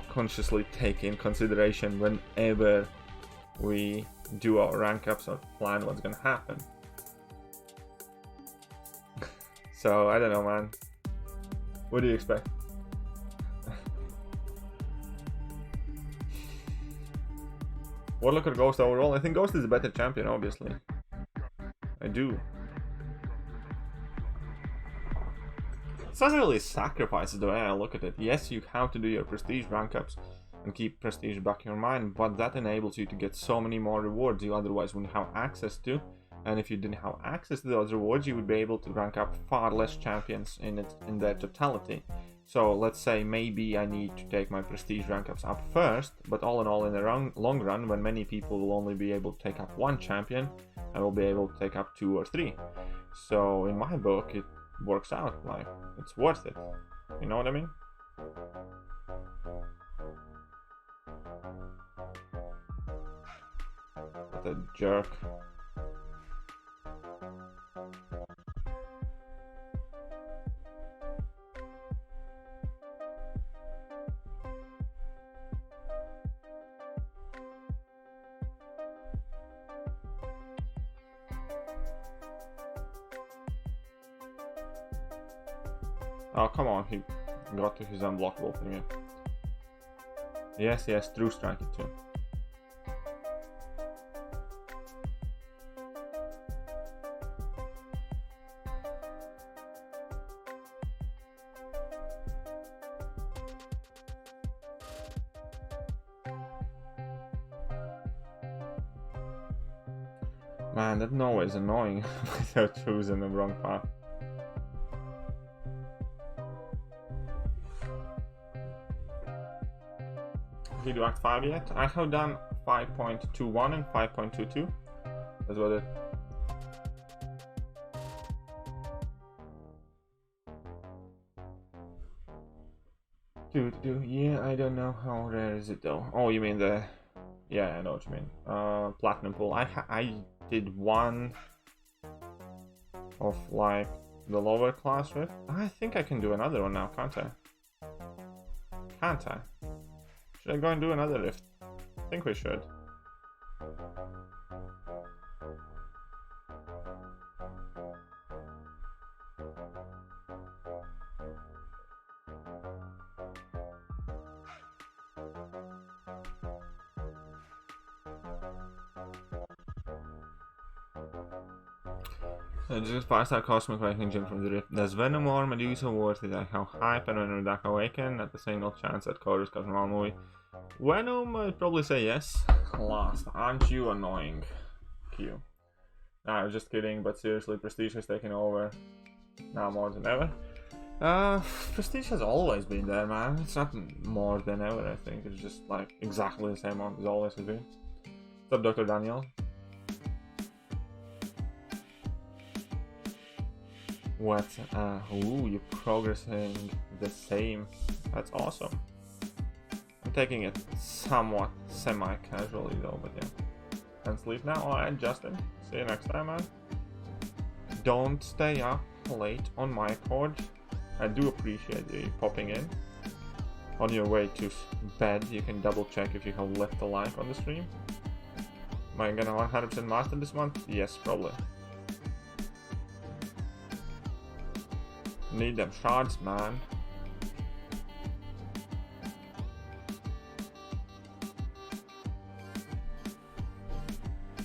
consciously take in consideration whenever we do our rank ups or plan what's gonna happen. So I don't know, man. What do you expect? Warlock or Ghost overall? I think Ghost is a better champion, obviously. I do. It's not really sacrifices the way I look at it. Yes, you have to do your prestige rank ups and keep prestige back in your mind, but that enables you to get so many more rewards you otherwise wouldn't have access to. And if you didn't have access to those rewards, you would be able to rank up far less champions in their totality. So let's say maybe I need to take my prestige rank ups up first, but all in all, in the long run, when many people will only be able to take up 1 champion, I will be able to take up 2 or 3. So in my book, it works out, like, it's worth it. You know what I mean? What a jerk. Oh, come on, he got to his unblockable thing again. Yes, true strike it too. Man, that no is annoying without choosing the wrong path. Did you do Act 5 yet? I have done 5.21 and 5.22. That's about it. Yeah, I don't know how rare is it though. Oh, you mean the... Yeah, I know what you mean. Platinum pool. I did 1 of like the lower class rift. I think I can do another one now, can't I? Can't I? Should I go and do another rift? I think we should. Just 5-star Cosmic Awakening gem from the Rift. Does Venom or Medusa worth it? I have Hype and Venom Dark Awaken at the single chance that Chorus comes from all movie. Venom, I'd probably say yes. Last. Aren't you annoying? Q. Nah, just kidding, but seriously, Prestige has taken over now more than ever. Prestige has always been there, man. It's not more than ever, I think. It's just like exactly the same amount as always has been. What's up, Dr. Daniel? What? Ooh, you're progressing the same. That's awesome. I'm taking it somewhat semi-casually though, but yeah. And sleep now. Alright, Justin. See you next time, man. Don't stay up late on my cord. I do appreciate you popping in. On your way to bed, you can double check if you have left a like on the stream. Am I gonna 100% master this month? Yes, probably. Need them shards, man.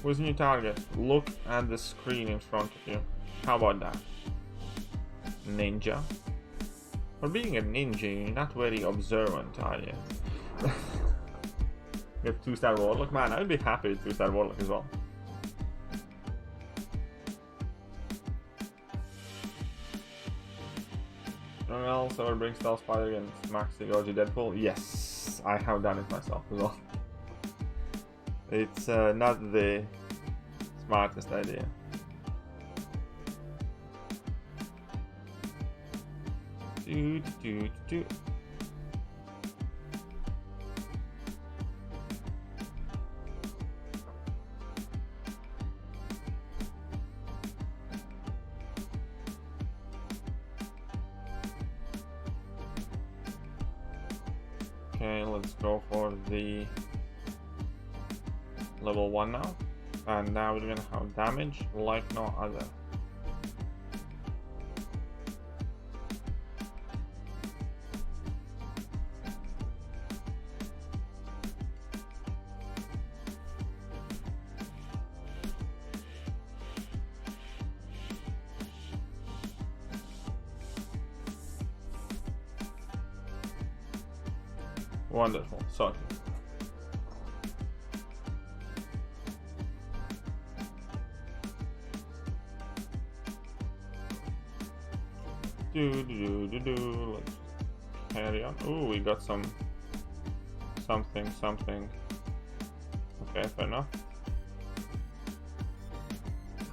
Who's new target? Look at the screen in front of you. How about that? Ninja. For being a ninja, you're not very observant, are you? Get 2-star Warlock? Man, I'd be happy with 2-star Warlock as well. Anyone else ever bring Stealth Spider against Maxi OG Deadpool? Yes, I have done it myself as well. It's not the smartest idea. Okay, let's go for the level 1 now. And now we're gonna have damage like no other. Wonderful, sorry. Let's carry on. Ooh, we got something. Okay, fair enough.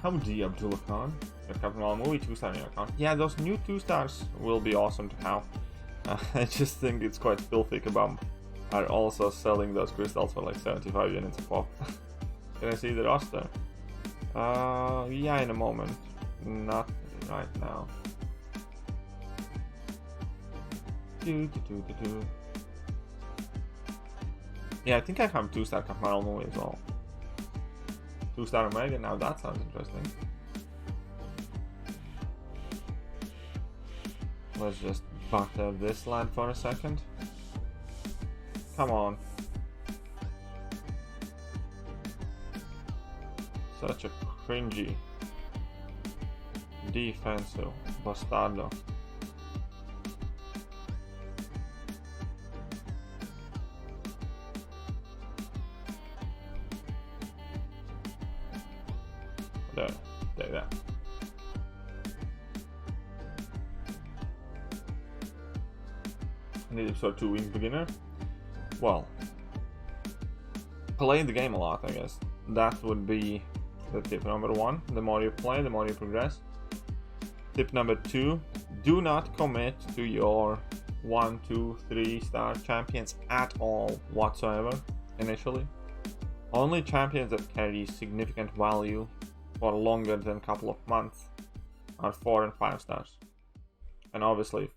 Howdy, Abdullah Khan. Got Captain Marvel movie 2-star in your account. Yeah, those new 2-stars will be awesome to have. I just think it's quite filthy. Kabam are also selling those crystals for like 75 units a pop. Can I see the roster? Yeah, in a moment. Not right now. Yeah, I think I have 2-star Captain movie as well. 2-star Omega, now that sounds interesting. Let's just butter this lad for a second. Come on. Such a cringy defensive bastardo. There, take that. Need episode 2 wings beginner. Well, play the game a lot, I guess. That would be the tip number 1. The more you play, the more you progress. Tip number 2, do not commit to your 1, 2, 3-star champions at all whatsoever initially. Only champions that carry significant value for longer than a couple of months are 4 and 5 stars. And obviously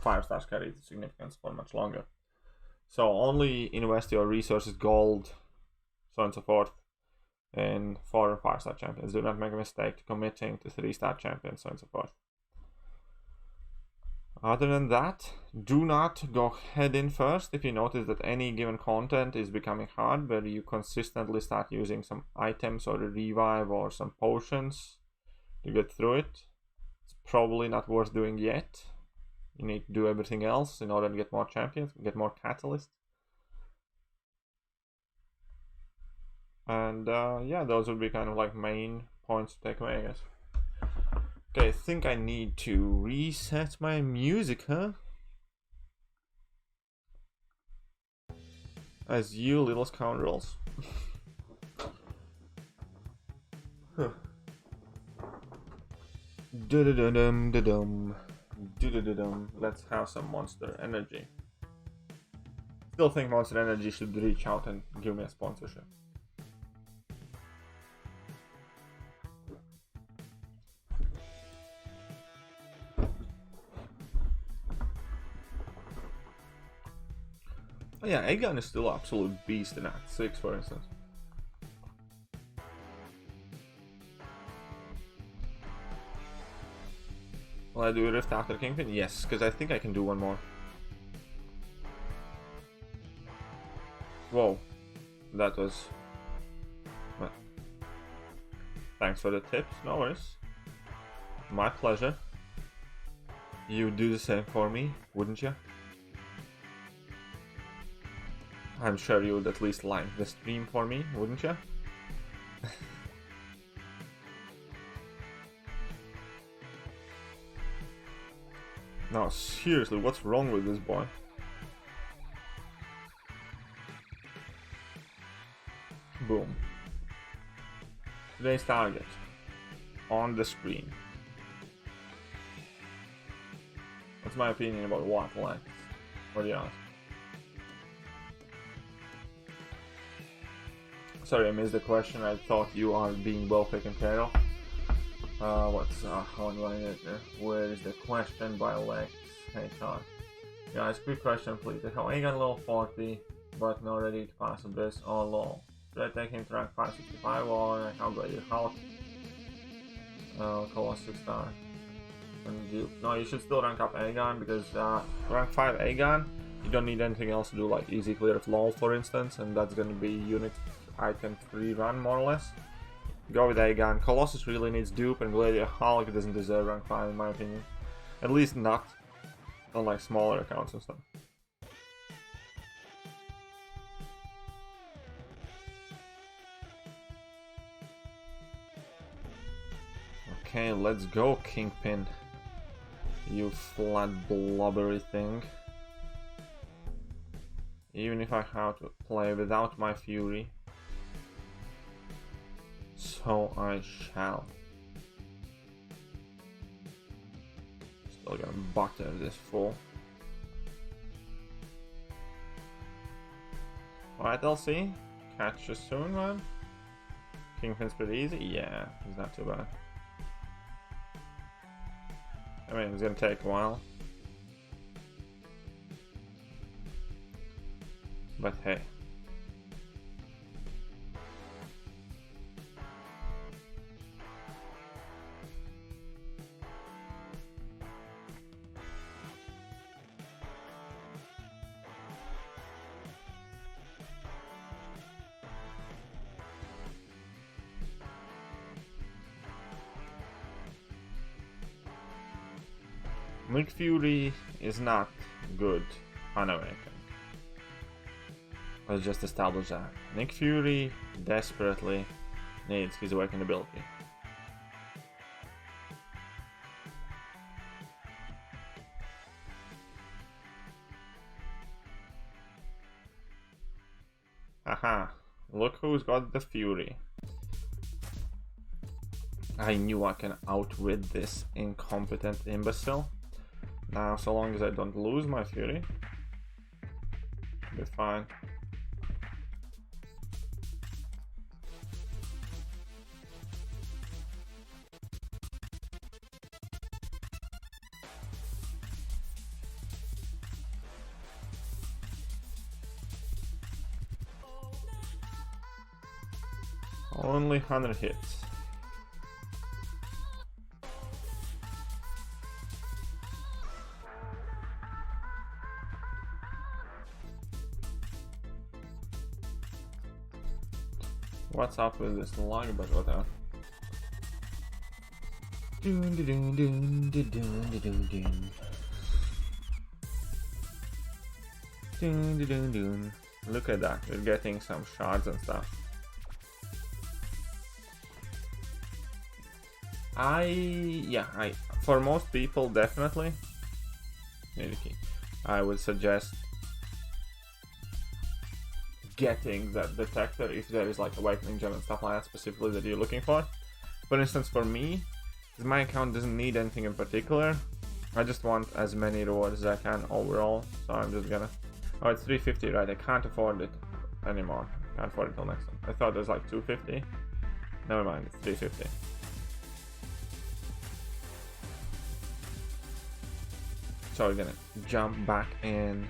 5 stars carry significance for much longer. So only invest your resources, gold, so on and so forth, in 4 and 5-star champions. Do not make a mistake to committing to 3-star champions, so on and so forth. Other than that, do not go head in first if you notice that any given content is becoming hard, where you consistently start using some items or a revive or some potions to get through it. It's probably not worth doing yet. You need to do everything else in order to get more champions, get more catalysts. And yeah, those would be kind of like main points to take away, I guess. Okay, I think I need to reset my music, huh? As you little scoundrels. Du-du-du-dum, du-dum. Du-du-du-dum. Let's have some Monster Energy. Still think Monster Energy should reach out and give me a sponsorship. Oh yeah, Aegon is still absolute beast in Act 6, for instance. Will I do a Rift after Kingpin? Yes, because I think I can do one more. Whoa. That was... Well, thanks for the tips, no worries. My pleasure. You do the same for me, wouldn't you? I'm sure you would at least like the stream for me, wouldn't you? No, seriously, what's wrong with this boy? Boom. Today's target. On the screen. What's my opinion about what length? What do you ask? Sorry, I missed the question. I thought you are being well taken care of. How do I get there? Where is the question by Lex? Hey, Todd. Guys, quick question, please. How Aegon level 40, but not ready to pass this? Oh, lol. Should I take him to rank 565 or how about your health? Colossus 6 star. No, you should still rank up Aegon because rank 5 Aegon, you don't need anything else to do, like easy clear of LOL, for instance, and that's gonna be unit item free run more or less. Go with Aegon. Colossus really needs dupe, and Gladiator Hulk doesn't deserve rank 5 in my opinion. At least not on like smaller accounts and stuff. Okay, let's go, Kingpin. You flat blubbery thing. Even if I have to play without my fury, so I shall. Still gonna butter this fool. Alright, LC. Catch you soon, man. Kingpin's pretty easy? Yeah, he's not too bad. I mean, it's gonna take a while. But hey. Nick Fury is not good unawakened. Let's just establish that. Nick Fury desperately needs his awakened ability. Haha, look who's got the Fury. I knew I can outwit this incompetent imbecile. Now, so long as I don't lose my Fury, I'll be fine. Only 100 hits. What's up with this lag, but whatever. Look at that, we're getting some shards and stuff. For most people, definitely. I would suggest getting that detector if there is like awakening gem and stuff like that specifically that you're looking for. For instance, for me, My account doesn't need anything in particular. I just want as many rewards as I can overall, so I'm just gonna... Oh, it's 350, right? I can't afford it anymore. Can't afford it till next one. I thought it was like 250. Never mind, it's 350. So we're gonna jump back in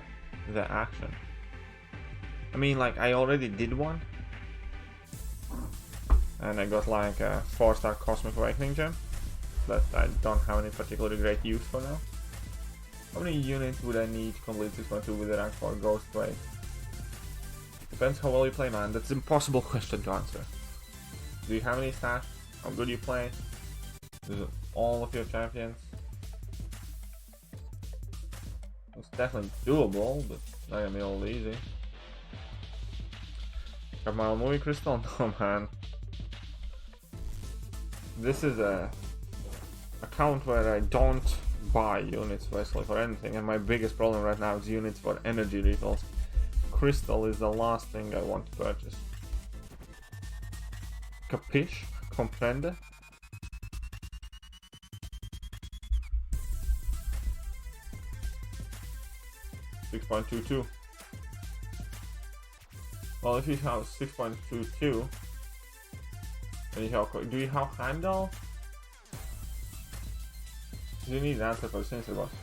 the action. I mean, like, I already did one. And I got like a 4-star Cosmic Awakening gem that I don't have any particularly great use for now. How many units would I need to complete 6.2 with a rank 4 Ghost Wave? Depends how well you play, man. That's an impossible question to answer. Do you have any stats? How good you play? Is it all of your champions? It's definitely doable, but not gonna be all easy. Got my own movie crystal? No, man. This is a account where I don't buy units basically for anything, and my biggest problem right now is units for energy refills. Crystal is the last thing I want to purchase. Capiche? Comprende? .22. Well, if you have 6.22, then you have, do you have handle? You need an answer for the sensor box.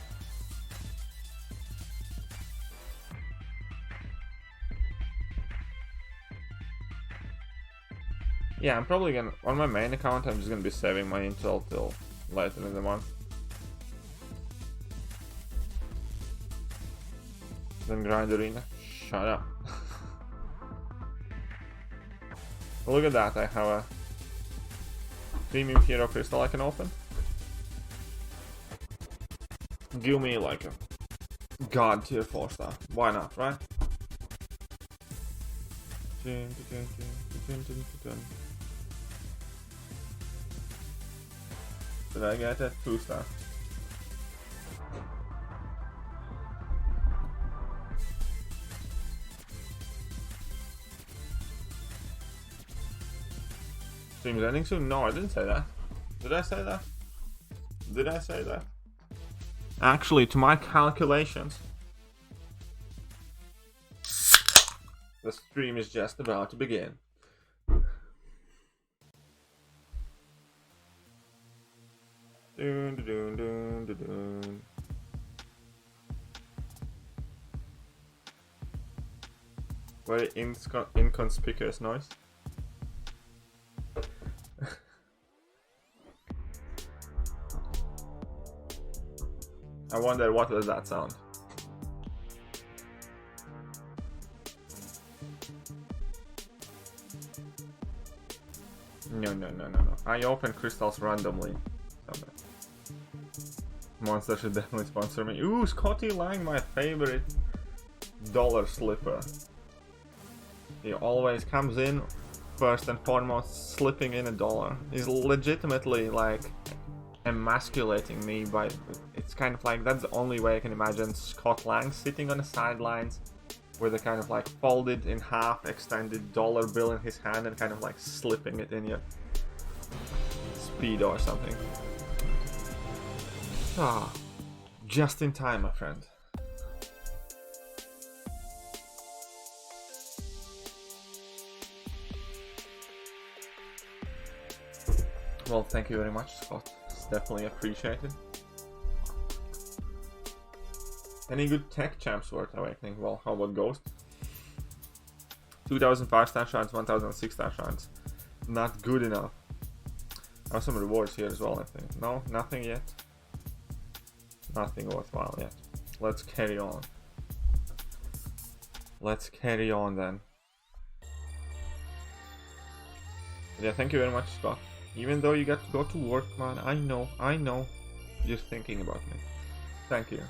Yeah, I'm probably gonna, on my main account, I'm just gonna be saving my intel till later in the month. Then grind arena. Shut up. Look at that, I have a premium hero crystal I can open. Give me like a god tier 4-star. Why not, right? Did I get a 2-star? Stream's ending soon? No, I didn't say that. Did I say that? Did I say that? Actually, to my calculations, the stream is just about to begin. Dun, dun, dun, dun, dun. Very inconspicuous noise. I wonder what was that sound. No. I open crystals randomly. Monster should definitely sponsor me. Ooh, Scotty Lang, my favorite dollar slipper. He always comes in first and foremost slipping in $1. He's legitimately like emasculating me by, it's kind of like, that's the only way I can imagine Scott Lang sitting on the sidelines with a kind of like folded in half extended dollar bill in his hand and kind of like slipping it in your Speedo or something. Ah, just in time, my friend. Well, thank you very much, Scott. It's definitely appreciated. Any good tech champs worth awakening? Well, how about Ghost? 2005 star shards, 1006 star shards. Not good enough. I have some rewards here as well, I think. No, nothing yet. Nothing worthwhile yet. Let's carry on. Let's carry on then. Yeah, thank you very much, Scott. Even though you got to go to work, man, I know. You're thinking about me. Thank you.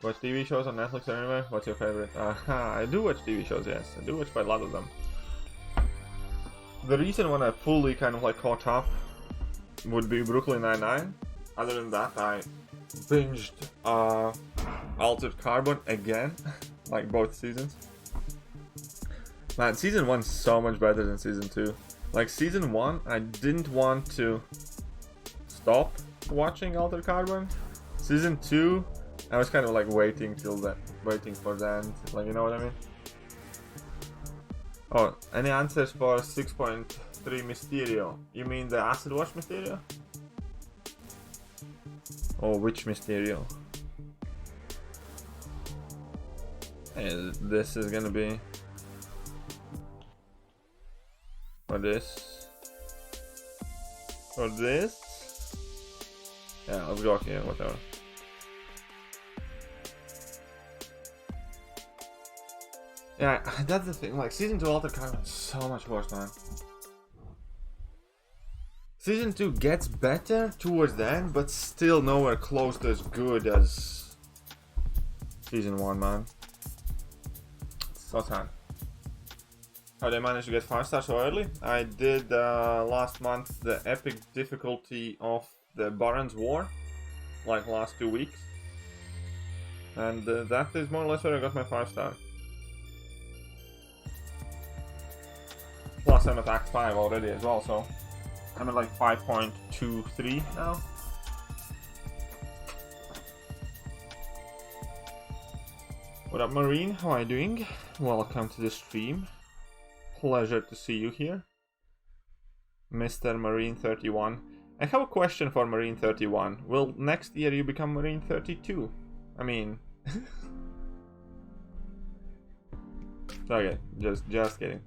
Watch TV shows on Netflix or anywhere? What's your favorite? I do watch TV shows, yes. I do watch quite a lot of them. The reason when I fully kind of like caught up would be Brooklyn Nine-Nine. Other than that, I binged Altered Carbon again, like both seasons. Man, season 1's so much better than season 2. Like season 1, I didn't want to stop watching Altered Carbon. Season 2, I was kind of like waiting for the end. Like, you know what I mean? Oh, any answers for 6.3 Mysterio? You mean the Acid Wash Mysterio? Or which Mysterio? Hey, this is gonna be... Or this? Or this? Yeah, let's go here, whatever. Yeah, that's the thing, like, Season 2 Altered Carbon is so much worse, man. Season 2 gets better towards the end, but still nowhere close to as good as Season 1, man. So sad. How did I manage to get 5 stars so early? I did last month the epic difficulty of the Baron's War, like last 2 weeks. And that is more or less where I got my 5 star. Plus I'm at Act 5 already as well, so I'm at like 5.23 now. What up, Marine? How are you doing? Welcome to the stream. Pleasure to see you here. Mr. Marine 31. I have a question for Marine 31. Will next year you become Marine 32? I mean... Okay, just kidding.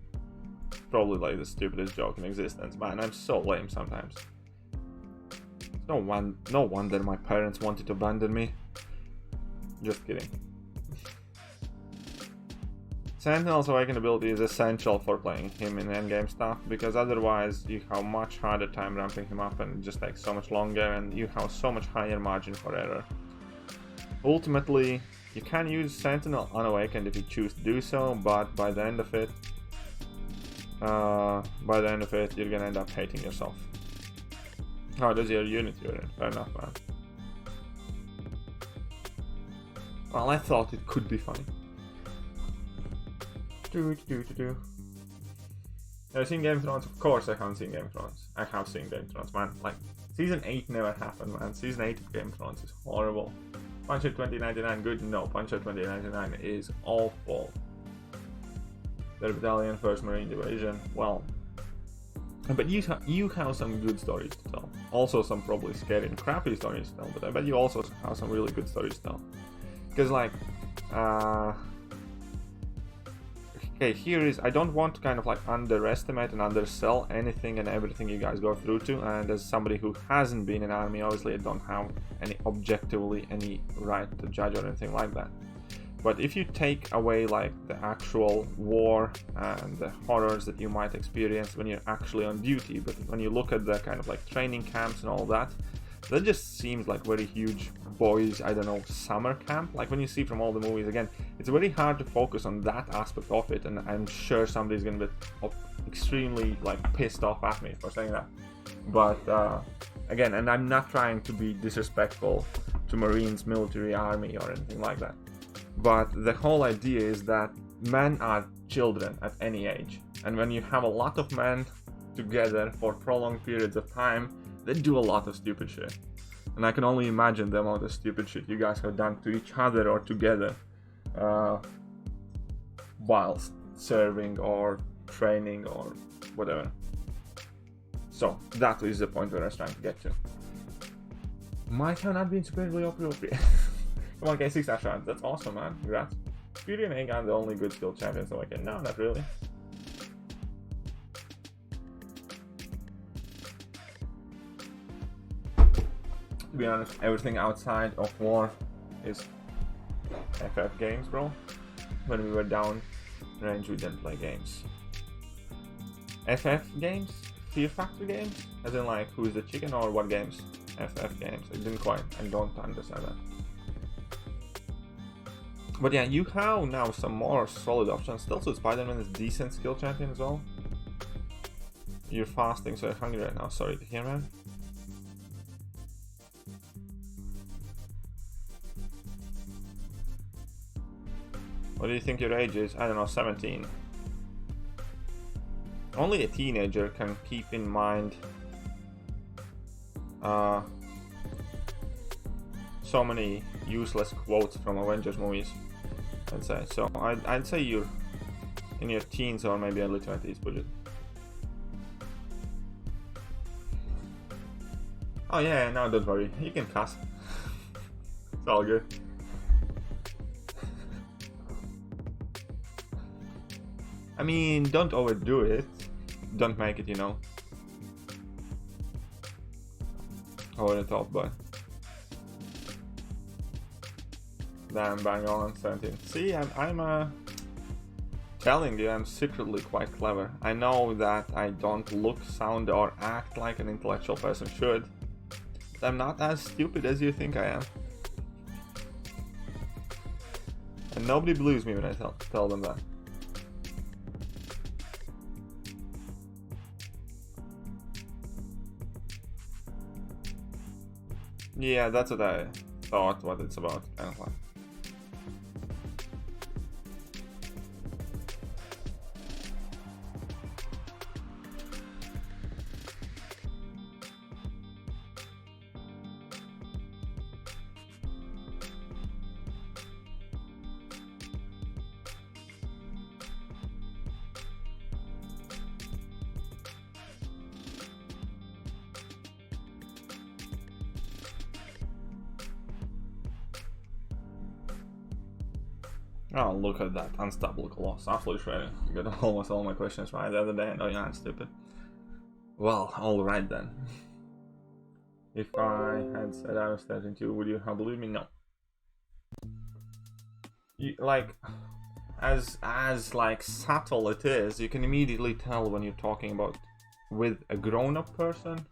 Probably like the stupidest joke in existence, man. I'm so lame sometimes. No wonder my parents wanted to abandon me. Just kidding. Sentinel's Awakened ability is essential for playing him in endgame stuff, because otherwise you have much harder time ramping him up and it just takes so much longer, and you have so much higher margin for error. Ultimately, you can use Sentinel Unawakened if you choose to do so, but by the end of it, you're gonna end up hating yourself. How does your unit you're in? Fair enough, man. Well, I thought it could be funny. Have you seen Game of Thrones? Of course I haven't seen Game of Thrones. I have seen Game of Thrones, man. Like, Season 8 never happened, man. Season 8 of Game of Thrones is horrible. Punisher 2099 good? No, Punisher 2099 is awful. The Battalion, 1st Marine Division, well... But you have some good stories to tell. Also some probably scary and crappy stories to tell, but I bet you also have some really good stories to tell. Because, like... Okay, here is, I don't want to kind of like underestimate and undersell anything and everything you guys go through to, and as somebody who hasn't been in army, obviously I don't have any objectively any right to judge or anything like that. But if you take away like the actual war and the horrors that you might experience when you're actually on duty, but when you look at the kind of like training camps and all that just seems like very huge boys, I don't know, summer camp. Like when you see from all the movies, again, it's very hard to focus on that aspect of it, and I'm sure somebody's gonna be extremely like pissed off at me for saying that. But again, and I'm not trying to be disrespectful to Marines, military, army, or anything like that. But the whole idea is that men are children at any age, and when you have a lot of men together for prolonged periods of time, they do a lot of stupid shit. And I can only imagine the amount of stupid shit you guys have done to each other or together whilst serving or training or whatever. So that is the point where I was trying to get to. Might have not been superiorly appropriate. Come on, guys, 6 rounds. That's awesome, man. Congrats. Fury and Aegon, the only good skill champions, so I can. No, not really. To be honest, everything outside of war is FF games, bro. When we were down range, we didn't play games. FF games? Fear Factor games? As in like, who is the chicken or what games? FF games. I don't understand that. But yeah, you have now some more solid options still, so Spider-Man is decent skill champion as well. You're fasting, so you're hungry right now. Sorry to hear, man. What do you think your age is? I don't know, 17. only a teenager can keep in mind so many useless quotes from Avengers movies, I'd say. So I'd say you're in your teens or maybe early 20s budget. Oh yeah, no, don't worry, you can cuss. It's all good. I mean, don't overdo it. Don't make it, you know, over the top, but damn, bang on 17. See, I'm telling you, I'm secretly quite clever. I know that I don't look, sound, or act like an intellectual person should, but I'm not as stupid as you think I am. And nobody believes me when I tell them that. Yeah, that's what I thought, what it's about, kind of like. Oh, look at that unstoppable loss. Absolutely shredded. You got almost all my questions right the other day. Oh yeah, I'm stupid. Well, alright then. If I had said I was 32, would you have believed me? No. You, like, as like subtle it is, you can immediately tell when you're talking about with a grown-up person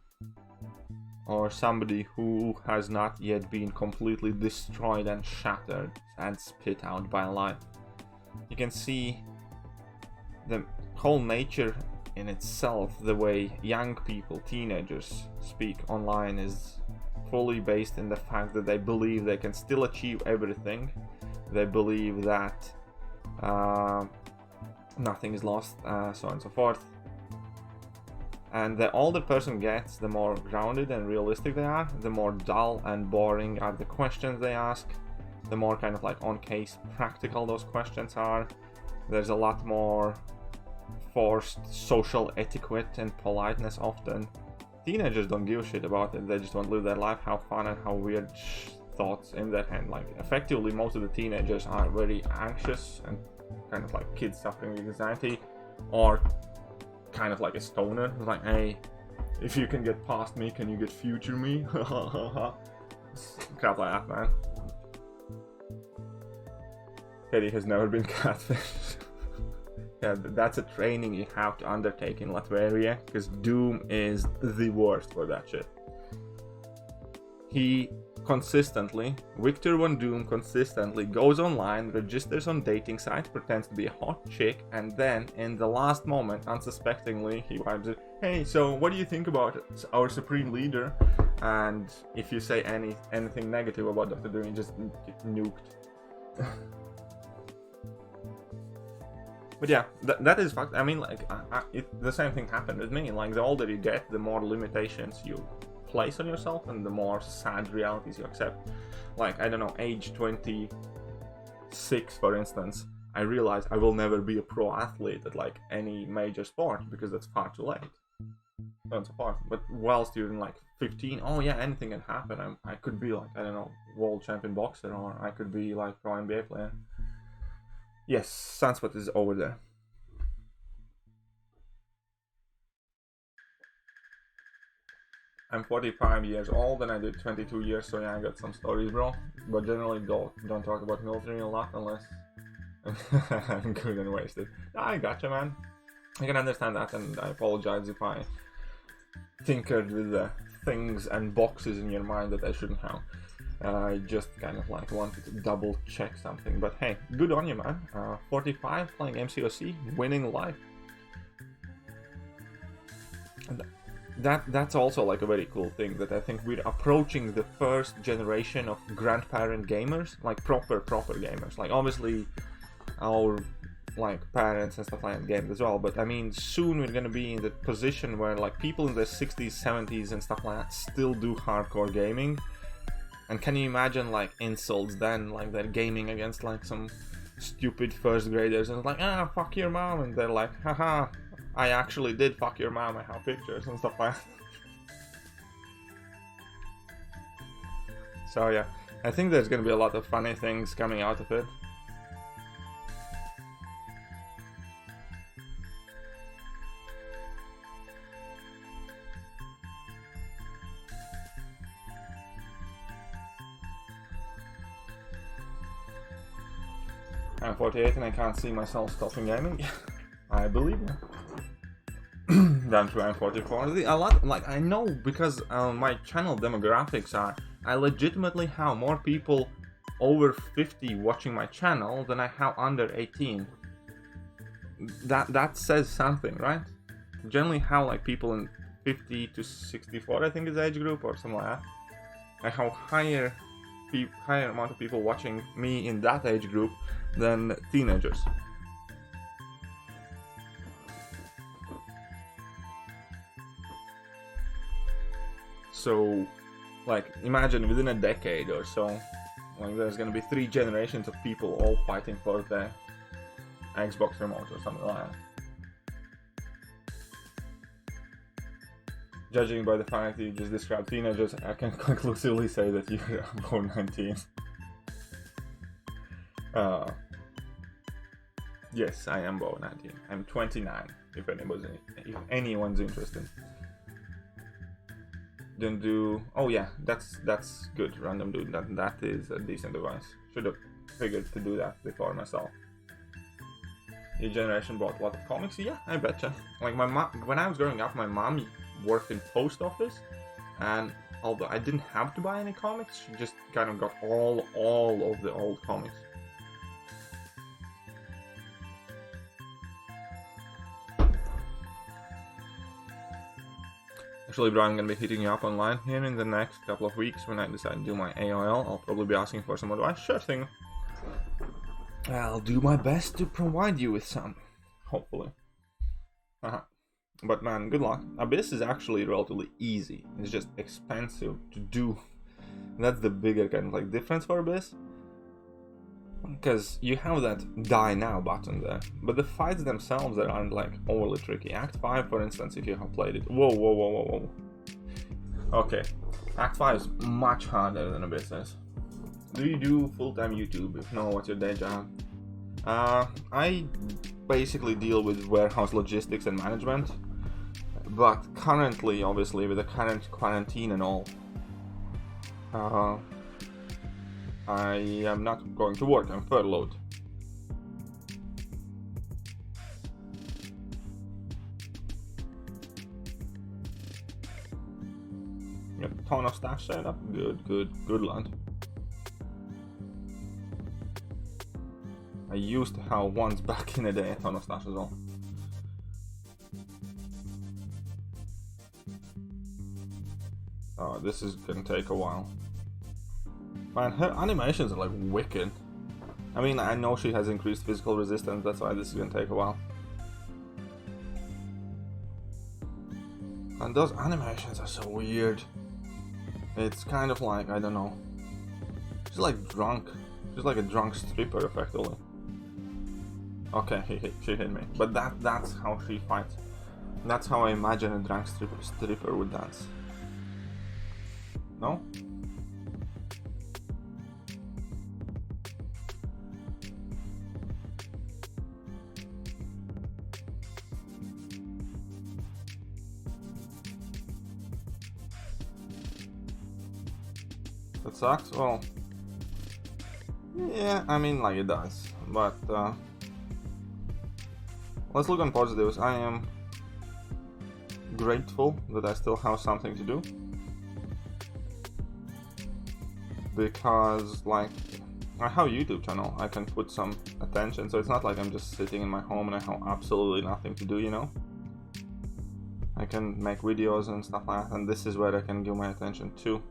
or somebody who has not yet been completely destroyed and shattered and spit out by life. You can see the whole nature in itself, the way young people, teenagers, speak online is fully based in the fact that they believe they can still achieve everything. They believe that nothing is lost, so on and so forth. And the older person gets, the more grounded and realistic they are, the more dull and boring are the questions they ask, the more kind of like on case practical those questions are. There's a lot more forced social etiquette and politeness often. Teenagers don't give a shit about it, they just want to live their life, have fun, and have weird thoughts in their head. Like, effectively, most of the teenagers are very anxious and kind of like kids suffering with anxiety, or kind of like a stoner, like, hey, if you can get past me, can you get future me? Crap like that, man. Teddy has never been catfished. Yeah, that's a training you have to undertake in Latveria, because Doom is the worst for that shit. He consistently, Victor Von Doom consistently goes online, registers on dating sites, pretends to be a hot chick, and then in the last moment, unsuspectingly, he wipes it. Hey, so what do you think about our supreme leader? And if you say anything negative about Dr. Doom, you just get nuked. But yeah, that is fact. I mean, like, the same thing happened with me. Like, the older you get, the more limitations you place on yourself and the more sad realities you accept. Like, I don't know, age 26, for instance, I realized I will never be a pro athlete at like any major sport because that's far too late. So on so forth. But whilst you're in like 15, oh yeah, anything can happen. I could be like, I don't know, world champion boxer, or I could be like pro NBA player. Yes, Sunspot is over there. I'm 45 years old and I did 22 years, so yeah, I got some stories, bro. But generally don't talk about military a lot unless I'm good and wasted. I gotcha, man. I can understand that, and I apologize if I tinkered with the things and boxes in your mind that I shouldn't have. I just kind of like wanted to double check something, but hey, good on you, man. 45, playing MCOC, winning life. And that's also like a very cool thing, that I think we're approaching the first generation of grandparent gamers, like proper gamers. Like, obviously our like parents and stuff like that games as well, but I mean soon we're gonna be in the position where like people in their 60s, 70s and stuff like that still do hardcore gaming. And can you imagine like insults then, like they're gaming against like some stupid first graders and it's like, ah, fuck your mom, and they're like, haha, I actually did fuck your mom, I have pictures and stuff like that. So yeah, I think there's gonna be a lot of funny things coming out of it. I'm 48 and I can't see myself stopping gaming. I believe you. Down to I'm 44. A lot, like, I know because my channel demographics are, I legitimately have more people over 50 watching my channel than I have under 18. That says something, right? Generally have like people in 50 to 64, I think is the age group or something like that. I have higher amount of people watching me in that age group than teenagers. So, like, imagine within a decade or so, like, there's gonna be 3 generations of people all fighting for the Xbox remote or something like that. Judging by the fact that you just described teenagers, I can conclusively say that you're born 19. Yes, I am born 19. I'm 29, if anyone's interested. Don't do... Oh yeah, that's good, random dude. That is a decent device. Should have figured to do that before myself. Your generation bought a lot of comics? Yeah, I betcha. Like my mom, when I was growing up, my mom worked in post office, and although I didn't have to buy any comics, she just kind of got all of the old comics. Actually, bro, I'm gonna be hitting you up online here in the next couple of weeks when I decide to do my AOL. I'll probably be asking for some advice. Sure thing. I'll do my best to provide you with some. Hopefully. But man, good luck. Abyss is actually relatively easy. It's just expensive to do. That's the bigger kind of like difference for Abyss. Because you have that die now button there, but the fights themselves aren't like overly tricky. Act 5, for instance, if you have played it. Whoa. Okay, Act 5 is much harder than Abyss is. Do you do full-time YouTube? If no, what's your day job? I basically deal with warehouse logistics and management, but currently, obviously, with the current quarantine and all, I am not going to work, I'm furloughed. You have a ton of stash set up? Good lad. I used to have once back in the day a ton of stash as well. This is gonna take a while. Man, her animations are like wicked. I mean, I know she has increased physical resistance, that's why this is gonna take a while. And those animations are so weird. It's kind of like, I don't know. She's like drunk. She's like a drunk stripper, effectively. Okay, she hit me. But that's how she fights. That's how I imagine a drunk stripper would dance. No? That sucks? Well, yeah, I mean, like it does. But let's look on positives. I am grateful that I still have something to do. Because, like, I have a YouTube channel, I can put some attention, so it's not like I'm just sitting in my home and I have absolutely nothing to do, you know? I can make videos and stuff like that, and this is where I can give my attention to.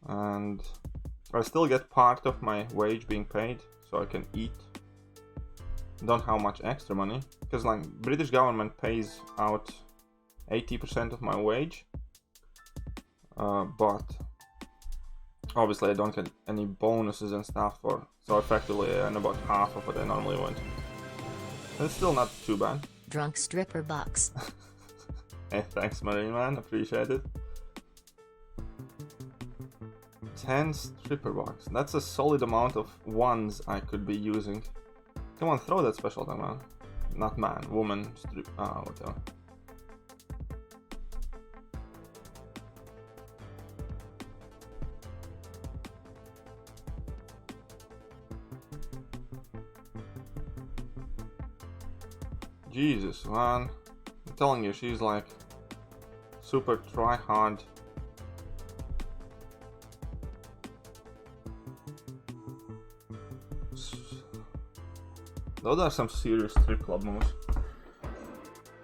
and I still get part of my wage being paid, so I can eat. Don't have much extra money, because like British government pays out 80% of my wage, but obviously I don't get any bonuses and stuff, so effectively I earn about half of what I normally would. It's still not too bad. Drunk stripper bucks. Hey, thanks Marine Man, appreciate it. 10 stripper bucks. That's a solid amount of ones I could be using. Come on, throw that special thing, man. Not man, woman, whatever. Jesus, man. I'm telling you, she's like super try hard. Those are some serious strip club moves.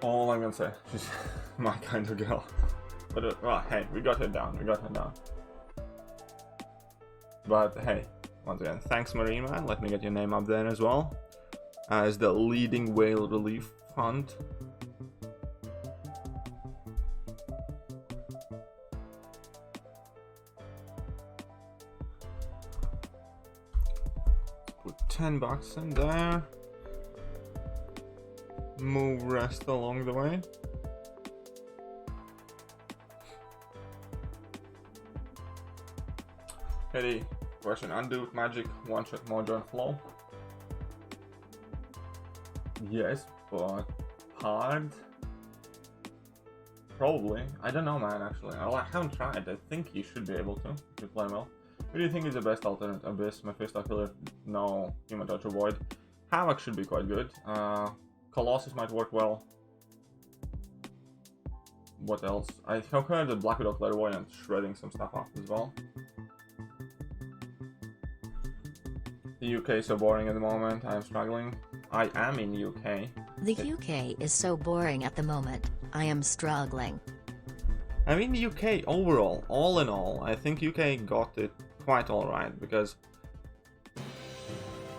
All I'm gonna say, she's my kind of girl. But well, hey, we got her down. But hey, once again, thanks Marine Man. Let me get your name up there as well as the leading whale relief fund. Put 10 bucks in there. Move rest along the way. Hey, question: undo magic, one shot mojo and flow. Yes, but hard. Probably. I don't know, man. Actually, I haven't tried. I think you should be able to if you play well. Who do you think is the best alternate? Abyss, Mephisto, Killer? No, Human Touch or Void. Havoc should be quite good. Colossus might work well. What else? I have heard that Black Widow Clairvoyant shredding some stuff off as well. The UK is so boring at the moment. I am struggling. I am in UK. The UK is so boring at the moment. I am struggling. I mean, the UK overall, all in all, I think UK got it quite alright, because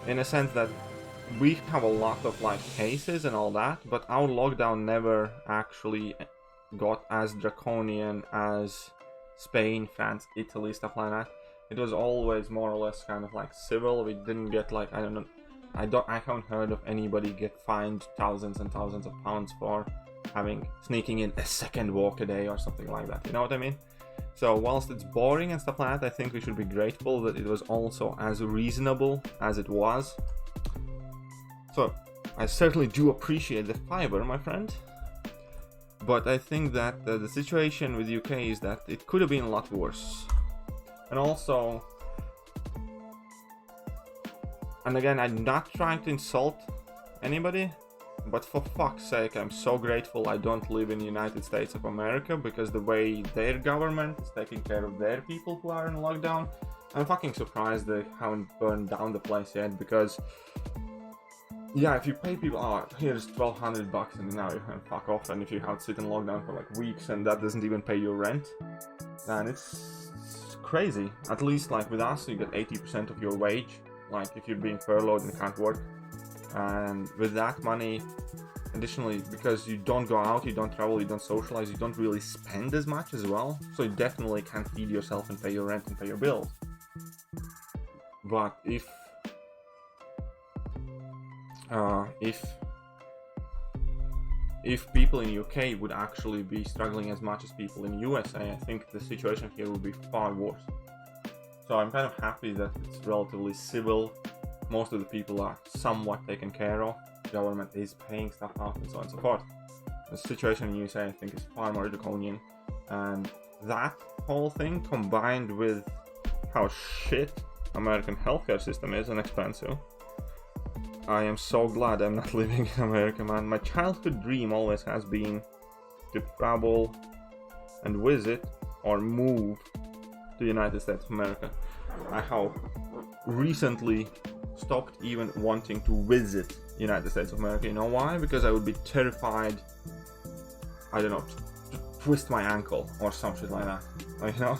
in a sense that we have a lot of like cases and all that, but our lockdown never actually got as draconian as Spain, France, Italy, stuff like that. It was always more or less kind of like civil. We didn't get like, I don't know, I haven't heard of anybody get fined thousands and thousands of pounds for sneaking in a second walk a day or something like that. You know what I mean? So whilst it's boring and stuff like that, I think we should be grateful that it was also as reasonable as it was. So I certainly do appreciate the fiber, my friend. But I think that the situation with UK is that it could have been a lot worse. And also, and again, I'm not trying to insult anybody, but for fuck's sake, I'm so grateful I don't live in the United States of America, because the way their government is taking care of their people who are in lockdown, I'm fucking surprised they haven't burned down the place yet. Because yeah, if you pay people, oh, here's 1,200 bucks and now you can fuck off, and if you have to sit in lockdown for like weeks and that doesn't even pay your rent, then it's crazy. At least like with us, you get 80% of your wage, like if you're being furloughed and can't work. And with that money, additionally, because you don't go out, you don't travel, you don't socialize, you don't really spend as much as well, so you definitely can feed yourself and pay your rent and pay your bills. But if people in UK would actually be struggling as much as people in USA, I think the situation here would be far worse. So I'm kind of happy that it's relatively civil. Most of the people are somewhat taken care of. The government is paying stuff out and so on and so forth. The situation in USA, I think, is far more draconian. And that whole thing, combined with how shit American healthcare system is and expensive, I am so glad I'm not living in America, man. My childhood dream always has been to travel and visit or move to the United States of America. I have recently stopped even wanting to visit the United States of America. You know why? Because I would be terrified, I don't know, to twist my ankle or some shit like that. Like, you know?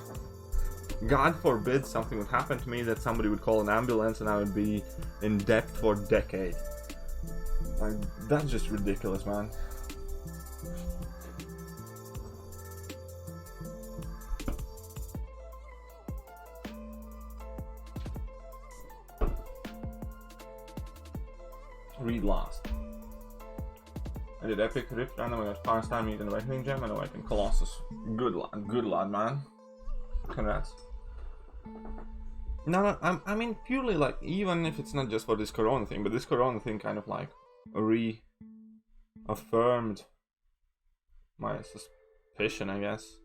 God forbid something would happen to me that somebody would call an ambulance and I would be in debt for decades. Like, that's just ridiculous, man. Read last. I did Epic, Rift, Random, I got Firestone, Meat, and Awakening Gem, and Awakening Colossus. Good lad, man. Congrats. No, I mean, purely, like, even if it's not just for this Corona thing, but this Corona thing kind of, like, reaffirmed my suspicion, I guess.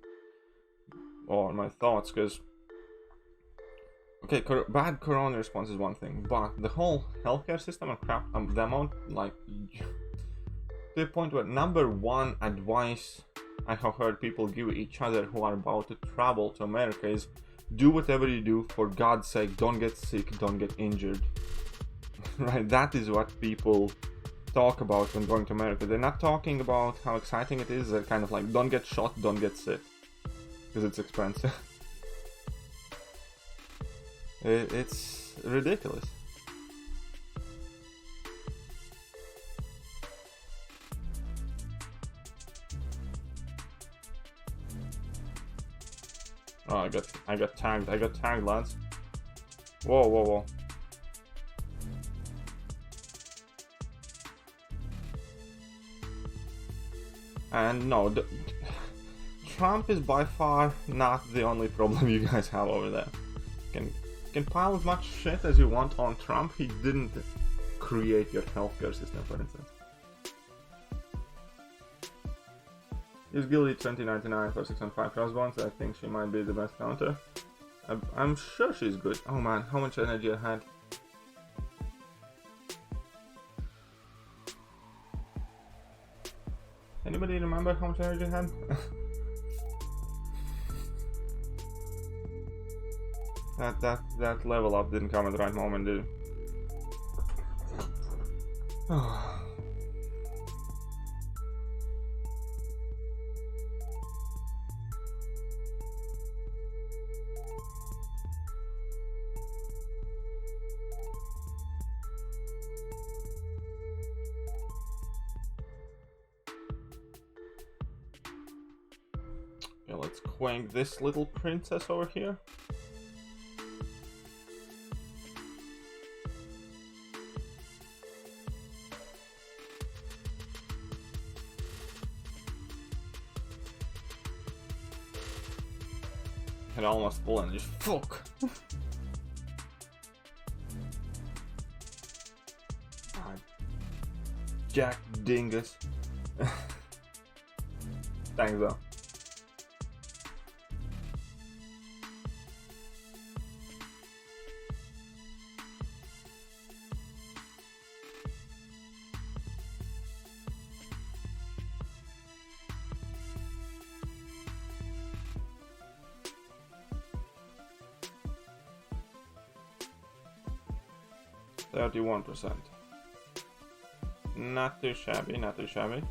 Or my thoughts, because... Okay, bad Corona response is one thing, but the whole healthcare system and crap, the amount, like... To the point where number one advice I have heard people give each other who are about to travel to America is do whatever you do, for God's sake, don't get sick, don't get injured. Right? That is what people talk about when going to America. They're not talking about how exciting it is. They're kind of like, don't get shot, don't get sick, because it's expensive. It's ridiculous. Oh, I got tagged, lads. Whoa. And no, Trump is by far not the only problem you guys have over there. You can pile as much shit as you want on Trump. He didn't create your healthcare system, for instance. Use Gilly 2099 for 615 crossbones. I think she might be the best counter. I'm sure she's good. Oh man, how much energy I had. Anybody remember how much energy I had? that level up didn't come at the right moment, did it? Oh. 'Kay, let's quank this little princess over here. Had almost full and just fuck. Jack Dingus. Thanks though. %. Not too shabby, not too shabby.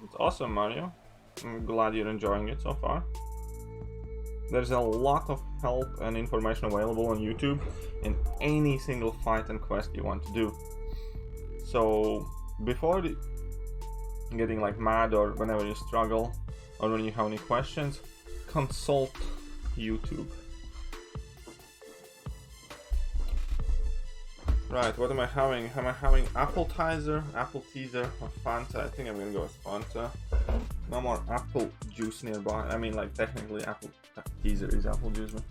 It's awesome, Mario. I'm glad you're enjoying it so far. There's a lot of help and information available on YouTube in any single fight and quest you want to do. So before getting like mad or whenever you struggle or when you have any questions, consult YouTube. Right, what am I having? Am I having apple teaser, or Fanta? I think I'm gonna go with Fanta. No more apple juice nearby. I mean, like, technically apple teaser is apple juice, but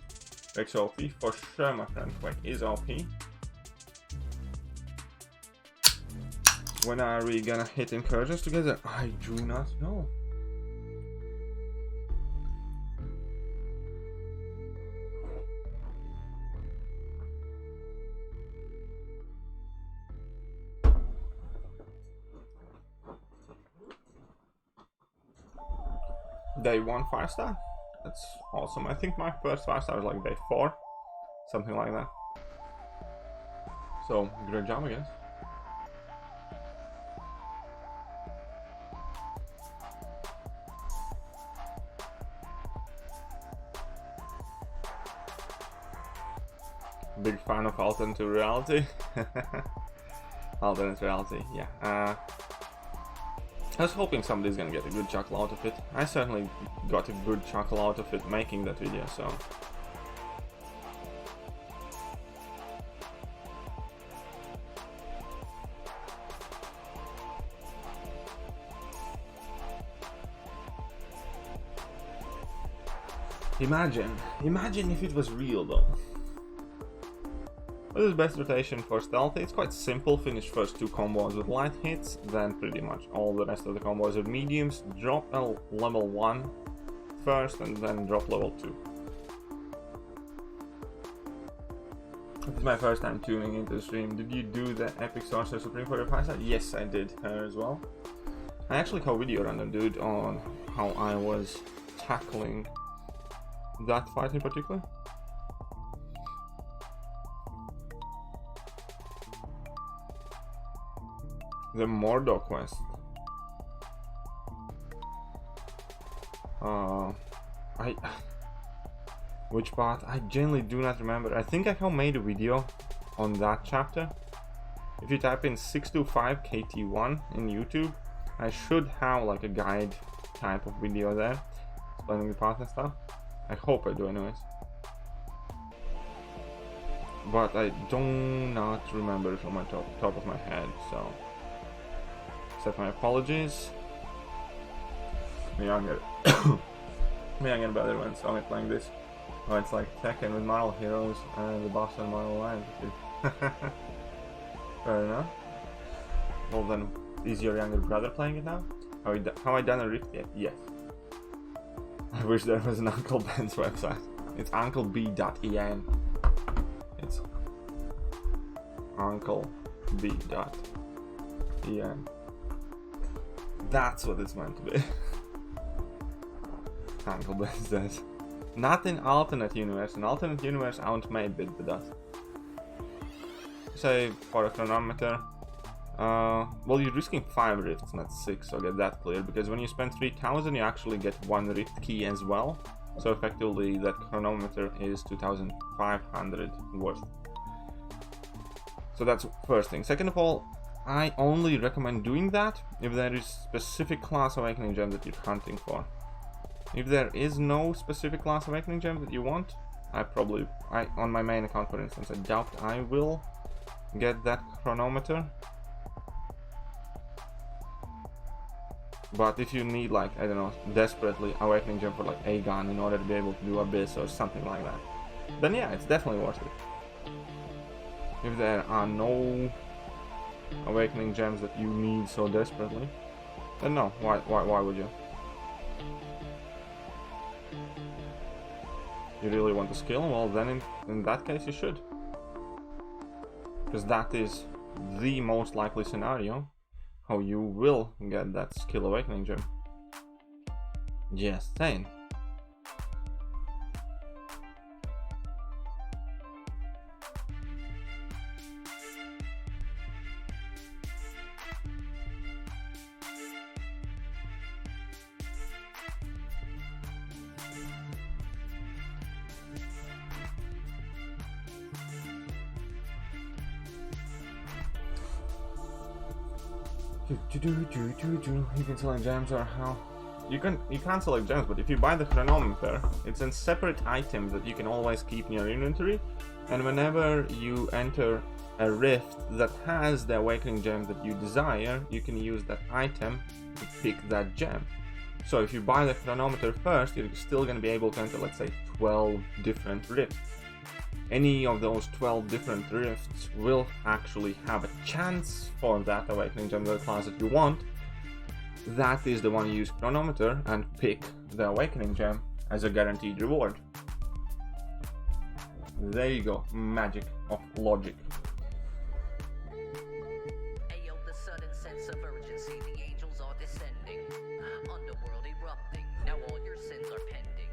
Rex OP for sure, my friend. Quake is OP. When are we gonna hit incursions together? I do not know. Day 1 5-star? That's awesome. I think my first 5-star was like day 4. Something like that. So, great job, I guess. fan of alternative reality. Alternate reality, yeah. I was hoping somebody's gonna get a good chuckle out of it. I certainly got a good chuckle out of it making that video, so... Imagine if it was real though. What is best rotation for stealthy? It's quite simple. Finish first 2 combos with light hits, then pretty much all the rest of the combos with mediums. Drop level 1 first and then drop level 2. It's my first time tuning into the stream. Did you do the Epic Sorcerer Supreme for your fight? Yes, I did her as well. I actually have a video random dude on how I was tackling that fight in particular. The Mordor quest. Which part? I genuinely do not remember. I think I have made a video on that chapter. If you type in 625 KT1 in YouTube, I should have like a guide type of video there explaining the path and stuff. I hope I do anyways. But I do not remember it from my top of my head, so accept my apologies. Me younger brother when saw me playing this. Oh, it's like Tekken with Marvel Heroes and the boss on Marvel Alliance. Fair enough. Well then, is your younger brother playing it now? Have I done a rift yet? Yes. I wish there was an Uncle Ben's website. It's uncleb.en. It's uncleb.en. That's what it's meant to be. Uncle Ben says. Not in alternate universe. In alternate universe, Aunt May bid with us. Say for a chronometer. Well, you're risking 5 rifts, not 6, so get that clear. Because when you spend 3,000, you actually get 1 rift key as well. So effectively, that chronometer is 2,500 worth. So that's first thing. Second of all, I only recommend doing that if there is specific class awakening gem that you're hunting for. If there is no specific class awakening gem that you want, on my main account for instance, I doubt I will get that chronometer. But if you need, like, I don't know, desperately awakening gem for like Aegon in order to be able to do Abyss or something like that, then yeah, it's definitely worth it. If there are no awakening gems that you need so desperately, then no, why would you? You really want the skill? Well, then in that case you should. Because that is the most likely scenario how you will get that skill awakening gem. Just saying. You can select gems or how? You can't select gems, but if you buy the chronometer, it's a separate item that you can always keep in your inventory, and whenever you enter a rift that has the awakening gem that you desire, you can use that item to pick that gem. So if you buy the chronometer first, you're still going to be able to enter, let's say, 12 different rifts. Any of those 12 different rifts will actually have a chance for that awakening gem, the class that you want. That is the one you use chronometer and pick the awakening gem as a guaranteed reward. There you go, magic of logic. Ayo, the sudden sense of urgency, the angels are descending. Underworld erupting, now all your sins are pending.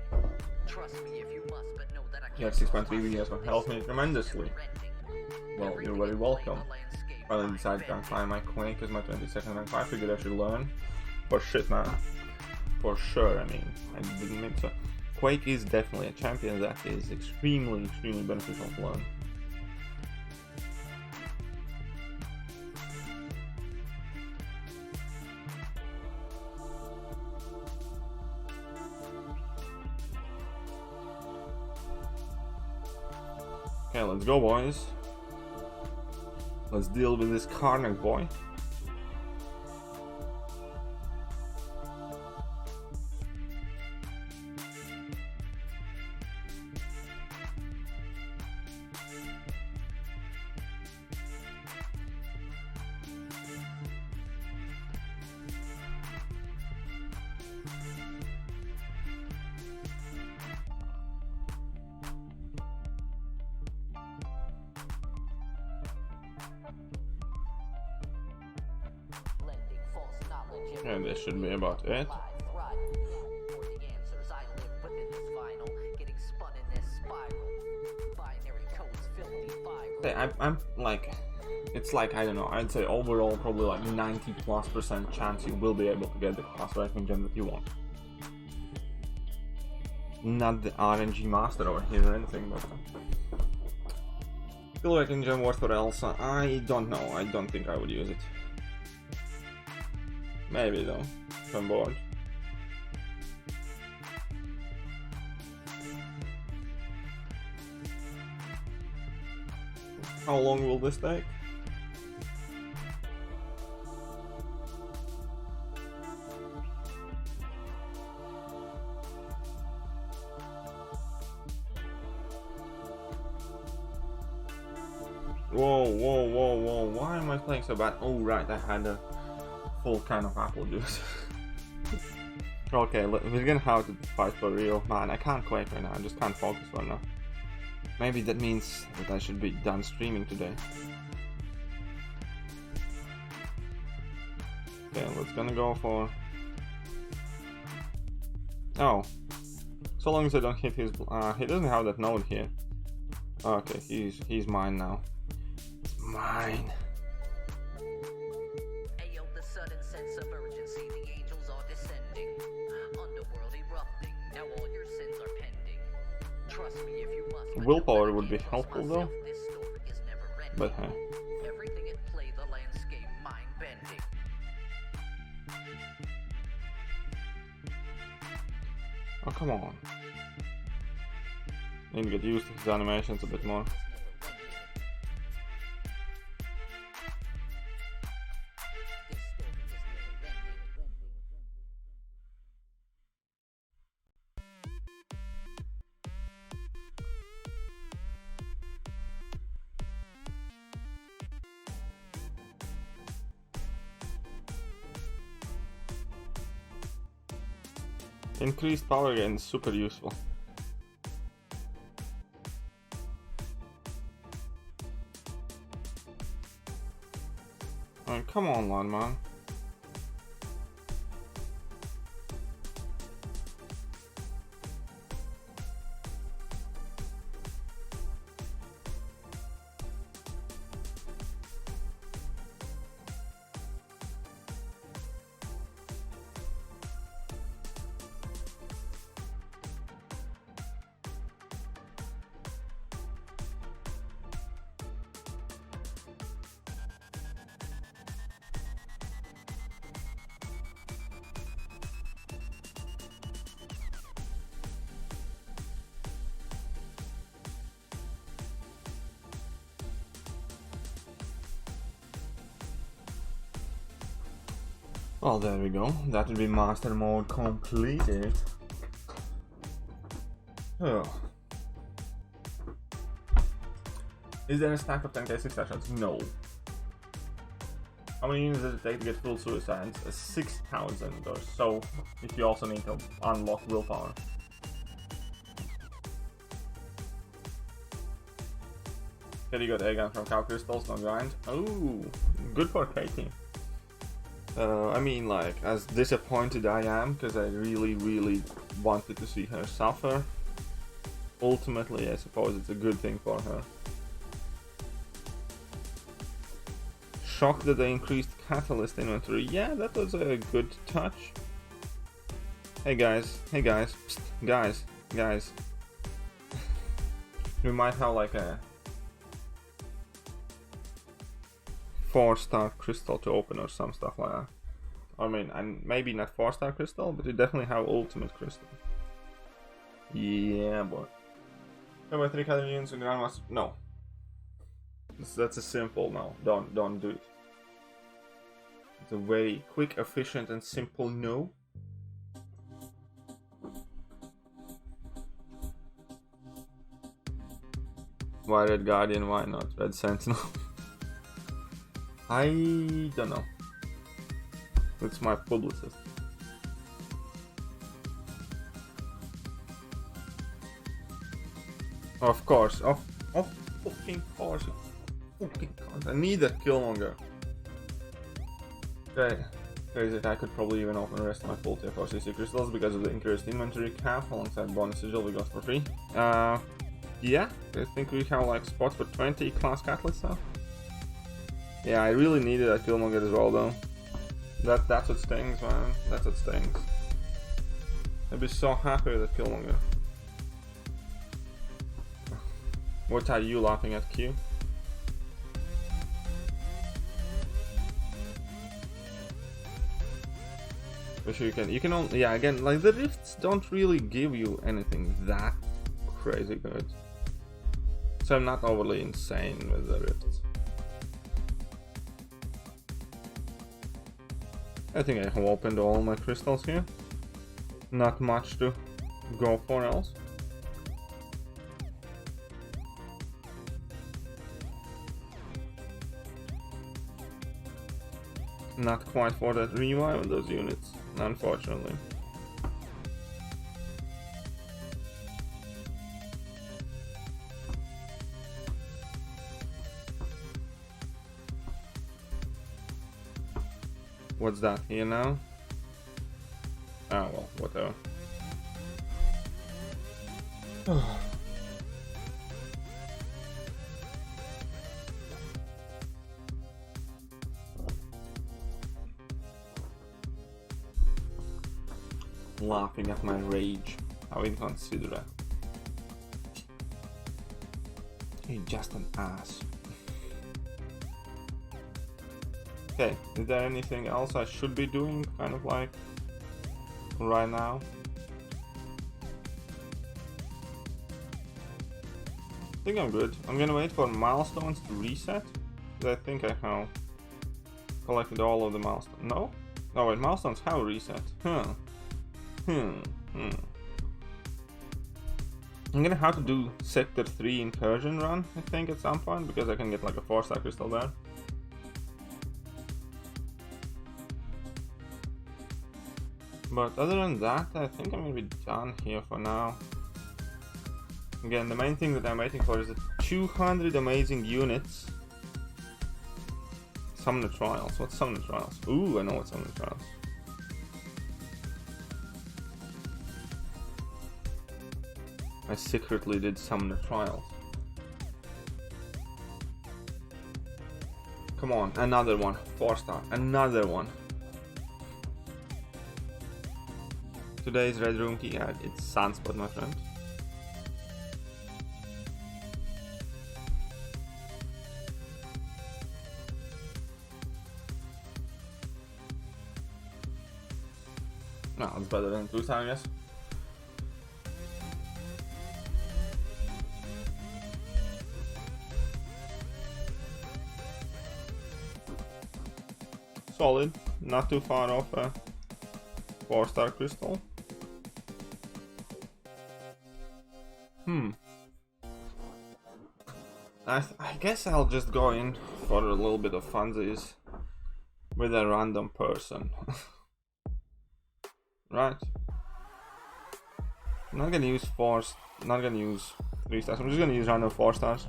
Trust me if you must, but know that I can't. You have 6.3 videos have helped me tremendously. Well, you're very welcome. Finally decided to climb my Quake as my 22nd rank. I figured I should learn. For shit, man. For sure, I mean, I didn't mean to. Quake is definitely a champion that is extremely beneficial to learn. Okay, let's go, boys. Let's deal with this Karnak boy. And this should be about it. I'm like, it's like, I don't know, I'd say overall probably like 90+% chance you will be able to get the class ranking gem that you want. Not the RNG master over here or anything, but skill ranking gem worth for Elsa, I don't know, I don't think I would use it. Maybe though, if I'm bored. How long will this take? Whoa, why am I playing so bad? Oh right, I had a full can of apple juice. Okay, we're gonna have to fight for real. Man, I can't quake right now, I just can't focus right now. Maybe that means that I should be done streaming today. Okay, let's gonna go for... Oh. So long as I don't hit his... he doesn't have that node here. Okay, he's mine now. Mine. Ayo, the sudden sense of urgency, the angels are descending. Underworld erupting, now all your sins are pending. Trust me if you must. Willpower would be helpful though. This story is never ending. But hey. Everything at play, the landscape, mind bending. Oh, come on. Need to get used to his animations a bit more. Increased power gain is super useful. I mean, come on, Landman. Well, there we go. That will be master mode completed. Oh. Is there a stack of 10k successions? No. How many units does it take to get full suicides? 6,000 or so, if you also need to unlock willpower. Okay, you got A-gun from cow crystals, no grind. Oh, good for Katie. I mean, like, as disappointed I am, because I really wanted to see her suffer. Ultimately, I suppose it's a good thing for her. Shocked that they increased catalyst inventory. Yeah, that was a good touch. Hey guys, psst, guys. We might have like a 4-star crystal to open or some stuff like that. I mean, and maybe not 4-star crystal, but we definitely have ultimate crystal. Yeah, boy. About 3 units in Grandmaster? No. That's a simple no. Don't do it. It's a very quick, efficient, and simple no. Why Red Guardian? Why not Red Sentinel? I don't know. It's my publicist. Of course, of fucking course, fucking cunt. I need that Killmonger. Okay, crazy that I could probably even open the rest of my full tier 460 crystals because of the increased inventory cap alongside bonus sigil we got for free. Yeah, I think we have like spots for 20 class catalyst stuff. Yeah, I really needed that Killmonger as well though. That's what stings, man. That's what stings. I'd be so happy with that Killmonger. What are you laughing at, Q? Wish you can only, yeah, again, like the rifts don't really give you anything that crazy good. So I'm not overly insane with the rifts. I think I have opened all my crystals here. Not much to go for else. Not quite for that revive on those units, unfortunately. What's that here now? Oh well, whatever. Laughing at my rage. How inconsiderate. You're just an ass. Okay, is there anything else I should be doing, kind of like, right now? I think I'm good. I'm gonna wait for milestones to reset, because I think I have collected all of the milestones. No? Oh wait, milestones have reset. I'm gonna have to do Sector 3 incursion run, I think, at some point, because I can get like a 4-star crystal there. But other than that, I think I'm gonna be done here for now. Again, the main thing that I'm waiting for is the 200 amazing units. Summoner Trials. What's Summoner Trials? Ooh, I know what Summoner Trials. I secretly did Summoner Trials. Come on, another one. 4-star. Another one. Today's red room key ad. It's Sunspot, my friend. No, it's better than 2-star, I guess. Solid, not too far off a 4-star crystal. I guess I'll just go in for a little bit of funsies with a random person. Right. I'm not gonna use 4s, not gonna use 3-stars, I'm just gonna use random 4-stars.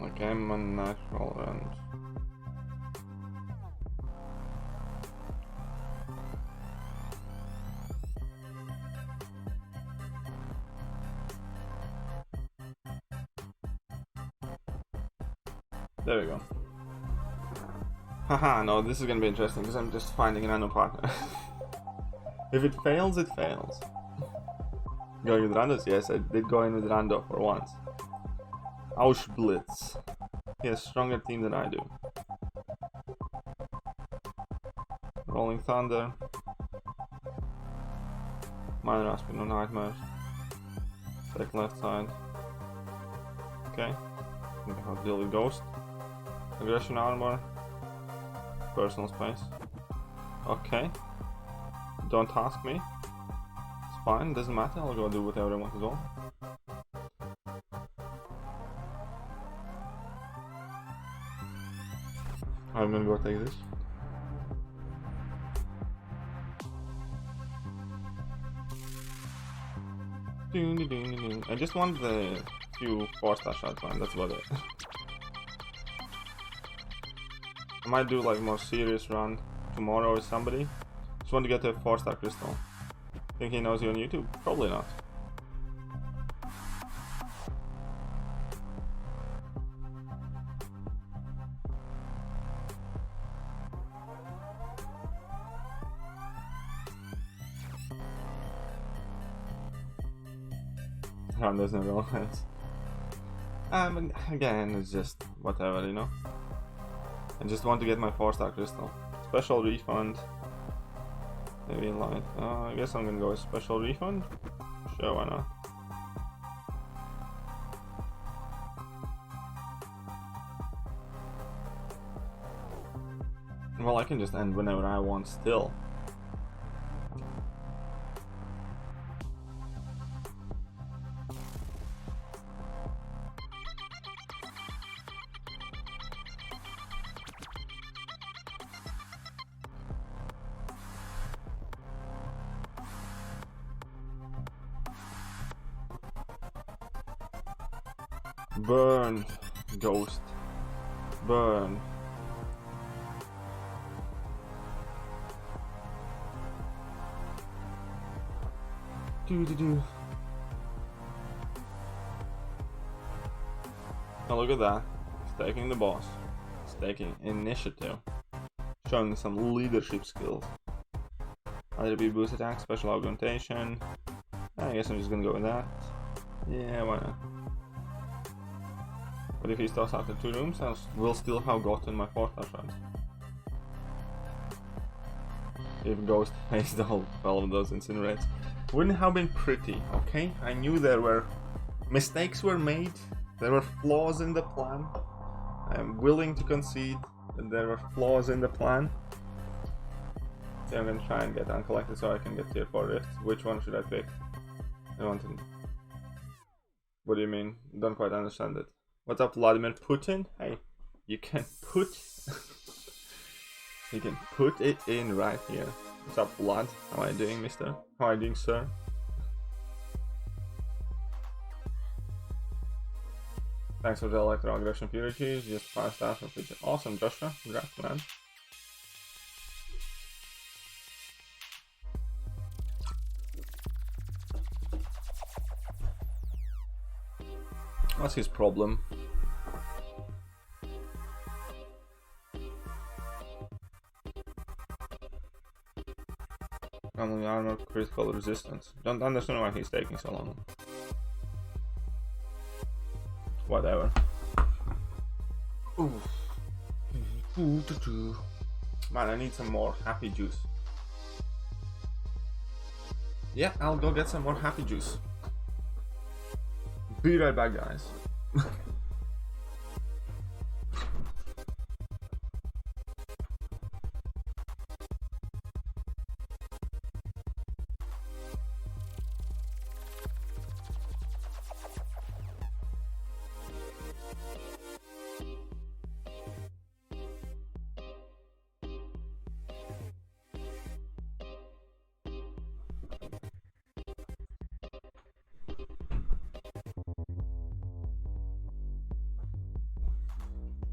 Like I'm unnatural and there we go. Haha, no, this is gonna be interesting because I'm just finding a random partner. If it fails, it fails. Going with randos? Yes, I did go in with rando for once. Auschblitz. He has a stronger team than I do. Rolling Thunder. Minor aspect, no nightmares. Take left side. Okay. How to deal with ghost. Aggression armor. Personal space. Okay. Don't ask me. It's fine, doesn't matter, I'll go do whatever I want as well. I'm gonna go take this. I just want the few 4-star shots, man, that's about it. I might do like more serious run tomorrow with somebody. Just want to get a 4-star crystal. Think he knows you on YouTube? Probably not. There's no romance. Again, it's just whatever, you know. I just want to get my 4-star crystal. Special refund. Maybe light. I guess I'm gonna go with special refund. Sure, why not? Well, I can just end whenever I want still. Burn, ghost. Burn. Do. Now look at that. It's taking the boss. It's taking initiative. Showing some leadership skills. IWP boost attack, special augmentation. I guess I'm just gonna go with that. Yeah, why not? But if he starts after 2 rooms, I will still have gotten my 4-star shots. If Ghost hates the whole 12 of those incinerates. Wouldn't have been pretty, okay? I knew there were mistakes were made, there were flaws in the plan. I am willing to concede that there were flaws in the plan. So I'm gonna try and get uncollected so I can get tier 4 rifts. Which one should I pick? I want to... What do you mean? Don't quite understand it. What's up, Vladimir Putin? Hey, you can put... you can put it in right here. What's up, Vlad? How are you doing, mister? How are you doing, sir? Thanks for the electro aggression purity. Just 5 stars for feature. Awesome, Joshua. Congrats, man. What's his problem? Only armor, critical resistance. Don't understand why he's taking so long. Whatever. Man, I need some more happy juice. Yeah, I'll go get some more happy juice. Be right back, guys.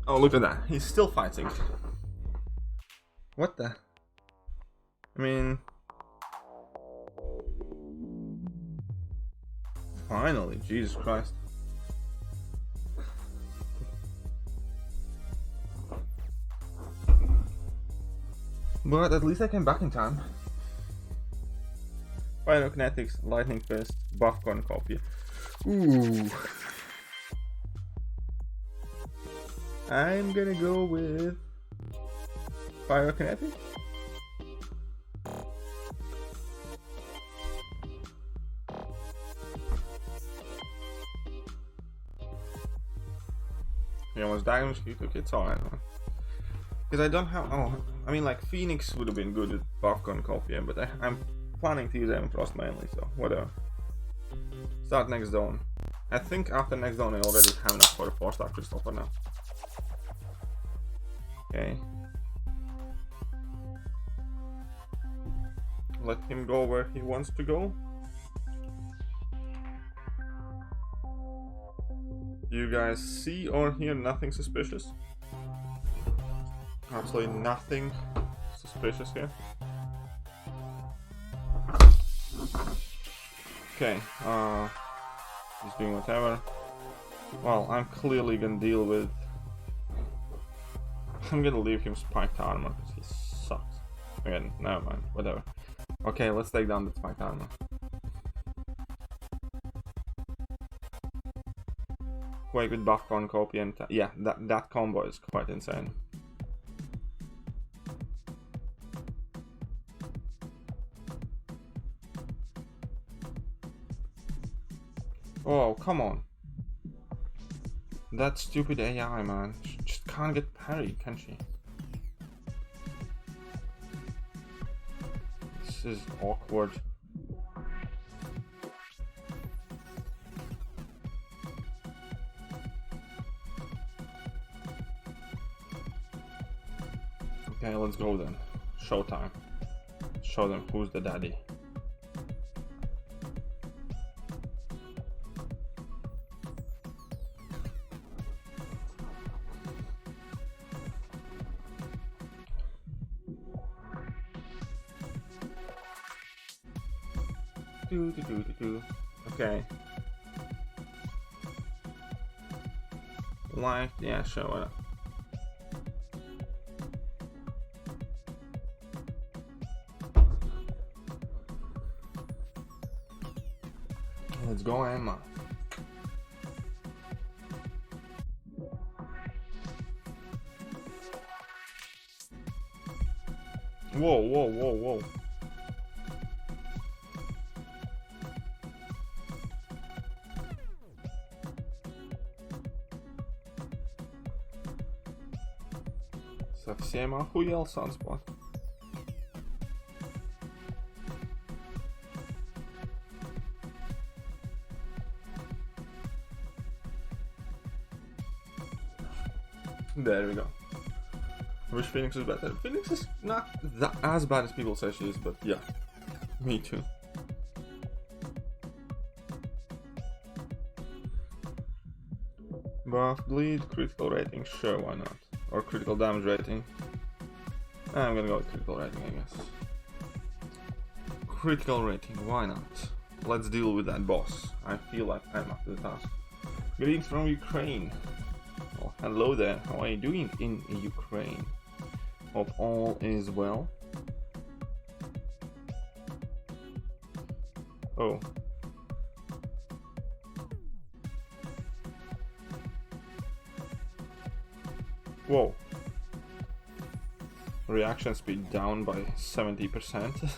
Oh, look at that. He's still fighting. What the? I mean... Finally, Jesus Christ. But at least I came back in time. Pyrokinetics, Lightning Fist, Buff Cornucopia. Ooh. I'm gonna go with Pyrokinetic. He almost died when he took it. It's alright, man. Because I don't have. Oh, I mean, like Phoenix would have been good with Buffcon Copium, but I'm planning to use Frost mainly, so whatever. Start next zone. I think after next zone I already have enough for a 4-star crystal for now. Okay. Let him go where he wants to go. You guys see or hear nothing suspicious? Absolutely nothing suspicious here. Okay, just doing whatever. Well, I'm clearly gonna deal with... I'm gonna leave him spiked armor because he sucks. Again, never mind, whatever. Okay, let's take down the spiked armor. Quake with Buffcon, Copy, and... yeah, that combo is quite insane. Oh, come on. That stupid AI, man. She just can't get parried, can she? This is awkward. Okay, let's go then. Showtime. Show them who's the daddy. Okay. Live, yeah, sure, why not? Let's go, Emma. Whoa, whoa, whoa, whoa. Совсем охуел, Sunspot. There we go. I wish Phoenix was better. Phoenix is not that as bad as people say she is, but yeah. Me too. Buff, bleed, critical rating, sure, why not? Or critical damage rating. I'm gonna go with critical rating, I guess. Critical rating, why not? Let's deal with that boss. I feel like I'm up to the task. Greetings from Ukraine. Well, hello there. How are you doing in Ukraine? Hope all is well. Oh. Whoa. Reaction speed down by 70%.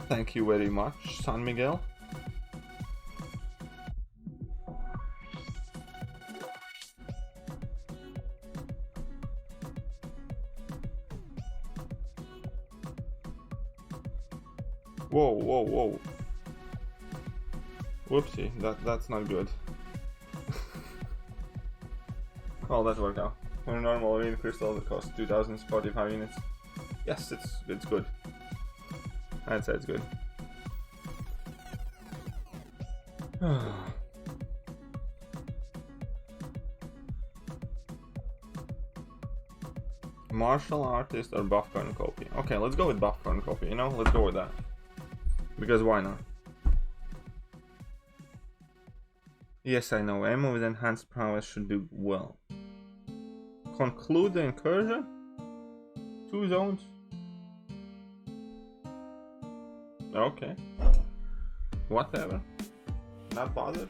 Thank you very much, San Miguel. Whoa, whoa, whoa. Whoopsie, that's not good. Well, that worked out. On a normal arena crystal that costs 2,045 units. Yes, it's good. I'd say it's good. Martial artist or buff cornucopia? Okay, let's go with buff cornucopia, you know? Let's go with that. Because why not? Yes, I know. Ammo with enhanced prowess should do well. Conclude the incursion? 2 zones? Okay. Whatever. Not bothered.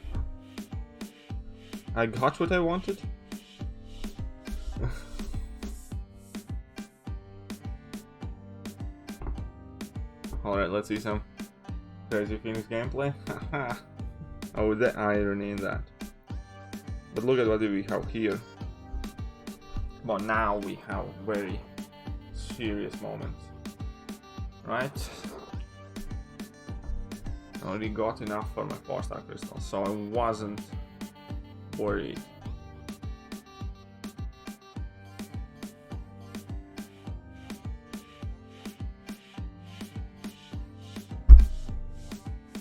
I got what I wanted. Alright, let's see some Crazy Phoenix gameplay. Oh, the irony in that. But look at what we have here. But now we have very serious moments, right? I already got enough for my 4-star crystal, so I wasn't worried.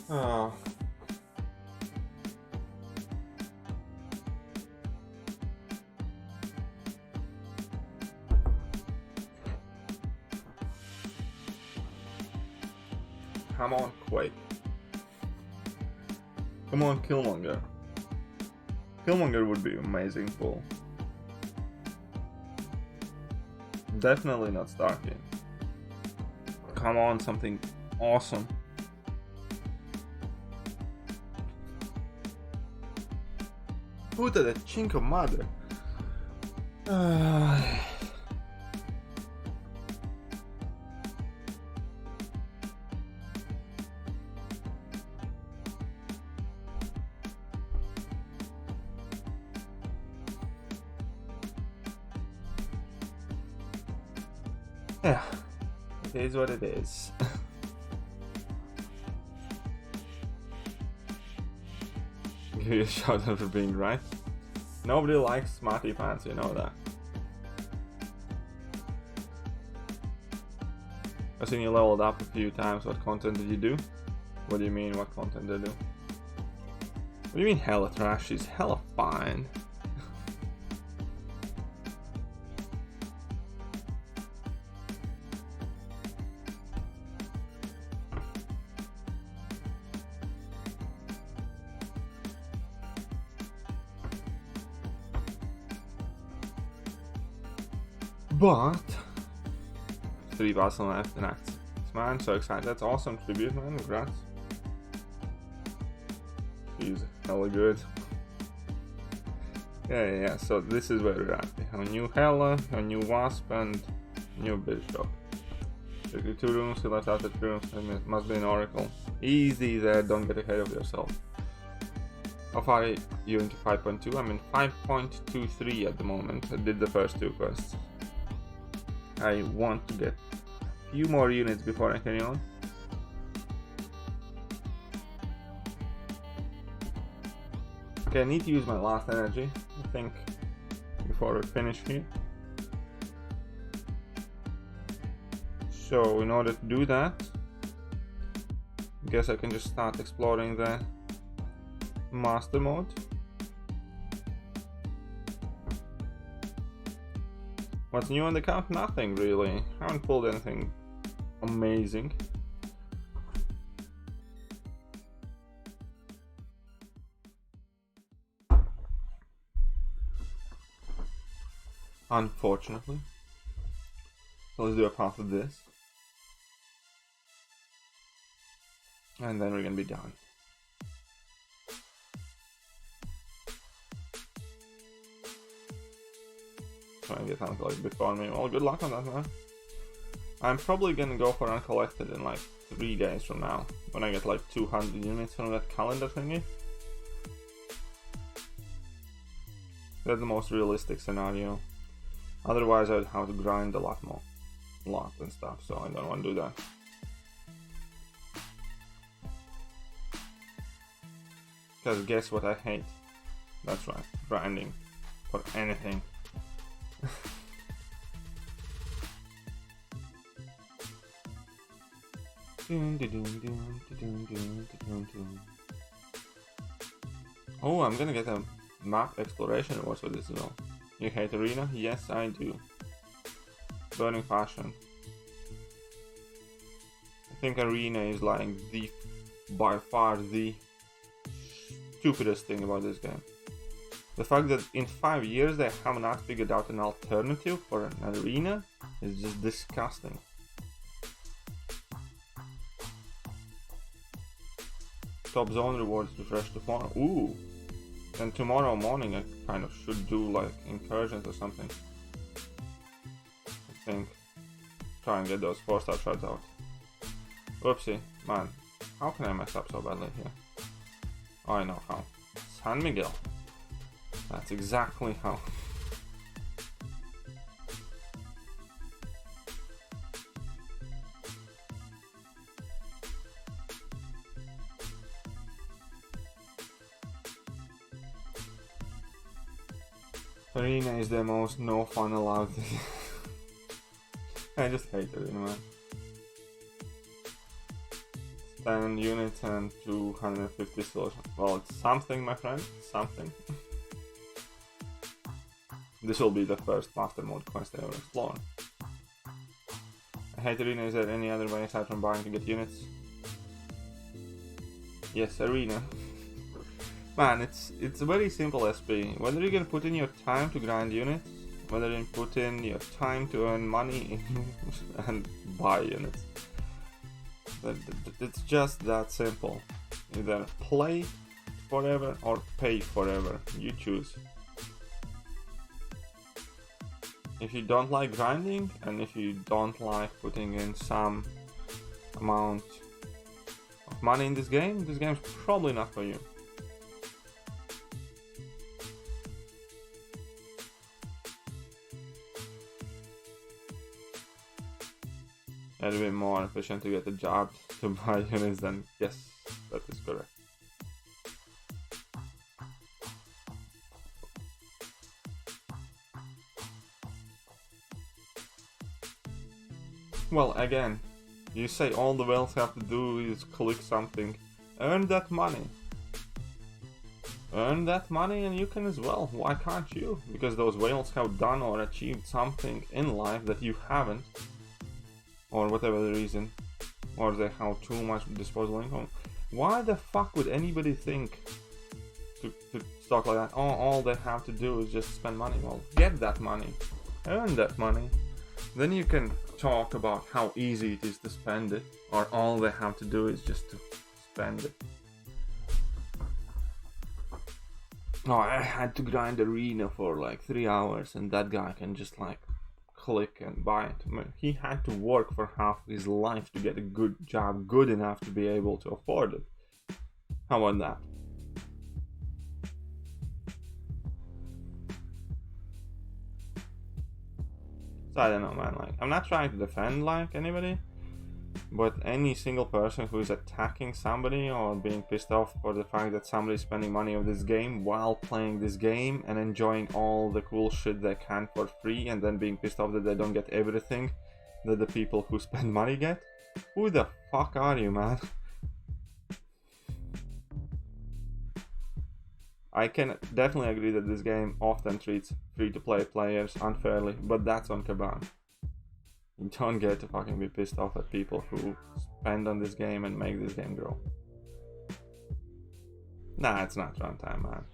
Oh. Come on, Quake. Come on, Killmonger. Killmonger would be amazing pull. Definitely not Starkey. Come on, something awesome. Who did a chink of mother? Yeah, it is what it is. Give you a shout out for being right. Nobody likes smarty pants, you know that. I've seen you leveled up a few times. What content did you do? What do you mean, what content did you do? What do you mean hella trash? She's hella fine. But 3 battles left and that's man, so excited. That's awesome tribute, man. Congrats. She's hella good. Yeah. So this is where we're at. We have a new Hela, a new Wasp, and a new Bishop. The 2 rooms, we left out the 3 rooms. It must be an Oracle. Easy there, don't get ahead of yourself. How far are you into 5.2? I'm in 5.23 at the moment. I did the first 2 quests. I want to get a few more units before I carry on. Okay, I need to use my last energy, I think, before we finish here. So, in order to do that, I guess I can just start exploring the master mode. What's new on the account? Nothing really. Haven't pulled anything amazing. Unfortunately. So let's do a path of this. And then we're gonna be done. Try and get uncollected before me. Well, good luck on that, man. I'm probably gonna go for uncollected in like 3 days from now, when I get like 200 units from that calendar thingy. That's the most realistic scenario. Otherwise, I'd have to grind a lot and stuff, so I don't want to do that. Because guess what I hate? That's right, grinding for anything. Oh, I'm gonna get a map exploration award for this as well. You hate Arena? Yes, I do. Burning Passion. I think Arena is like by far the stupidest thing about this game. The fact that in 5 years they have not figured out an alternative for an Arena is just disgusting. Top zone rewards refresh to 4. Ooh! And tomorrow morning I kind of should do like incursions or something. I think. Try and get those 4-star shards out. Oopsie, man. How can I mess up so badly here? Oh, I know how. San Miguel. That's exactly how. Arena is the most no fun allowed. I just hate Arena, man. 10 units and 250 solutions. Well, it's something, my friend. Something. This will be the first master mode quest I ever explore. I hate Arena. Is there any other way aside from buying to get units? Yes, Arena. Man, it's a very simple SP. Whether you can put in your time to grind units, whether you put in your time to earn money and buy units. It's just that simple. Either play forever or pay forever. You choose. If you don't like grinding, and if you don't like putting in some amount of money in this game's probably not for you. A little bit more efficient to get a job to buy units, then yes, that is correct. Well, again, you say all the whales have to do is click something. Earn that money. Earn that money and you can as well. Why can't you? Because those whales have done or achieved something in life that you haven't. Or whatever the reason. Or they have too much disposable income. Why the fuck would anybody think to talk like that? Oh, all they have to do is just spend money. Well, get that money. Earn that money. Then you can talk about how easy it is to spend it, or all they have to do is just to spend it. Oh, I had to grind Arena for like 3 hours and that guy can just like click and buy it. I mean, he had to work for half his life to get a good job, good enough to be able to afford it. How about that? I don't know, man, like, I'm not trying to defend, like, anybody, but any single person who is attacking somebody or being pissed off for the fact that somebody's spending money on this game while playing this game and enjoying all the cool shit they can for free and then being pissed off that they don't get everything that the people who spend money get? Who the fuck are you, man? I can definitely agree that this game often treats free-to-play players unfairly, but that's on Kaban. You don't get to fucking be pissed off at people who spend on this game and make this game grow. Nah, it's not runtime, man.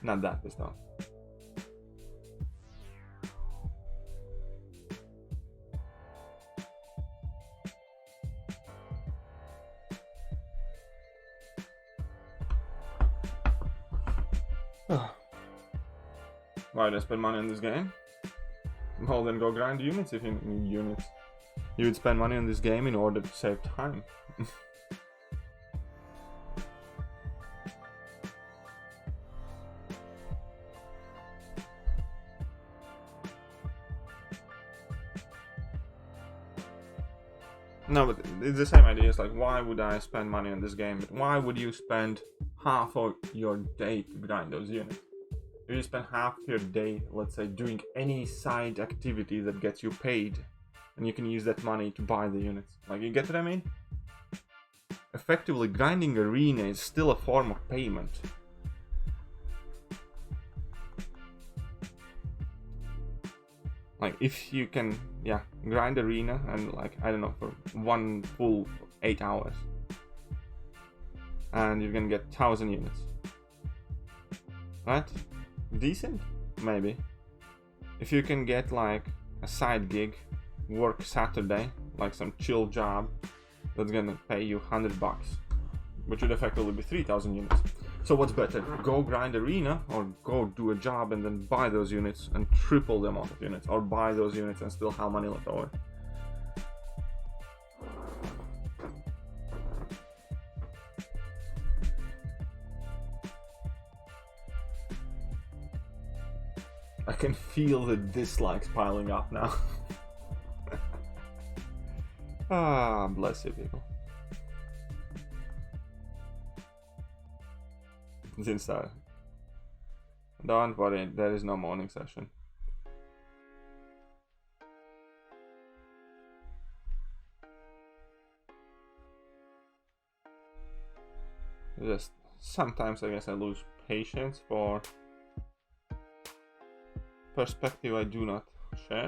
Not that pissed off. Why did I spend money on this game? Well, then go grind units if you need units. You would spend money on this game in order to save time. No, but it's the same idea. It's like, why would I spend money on this game? But why would you spend half of your day to grind those units? If you spend half your day, let's say, doing any side activity that gets you paid, and you can use that money to buy the units. Like, you get what I mean? Effectively, grinding Arena is still a form of payment. Like, if you can, yeah, grind Arena and, like, I don't know, for one full 8 hours, and you're gonna get 1,000 units. Right? Decent? Maybe. If you can get like a side gig, work Saturday, like some chill job that's gonna pay you $100, which would effectively be 3,000 units. So what's better? Go grind Arena or go do a job and then buy those units and triple the amount of units, or buy those units and still have money left over? I can feel the dislikes piling up now. Ah, bless you, people. Since Don't worry, there is no morning session. Just sometimes I guess I lose patience for perspective I do not share.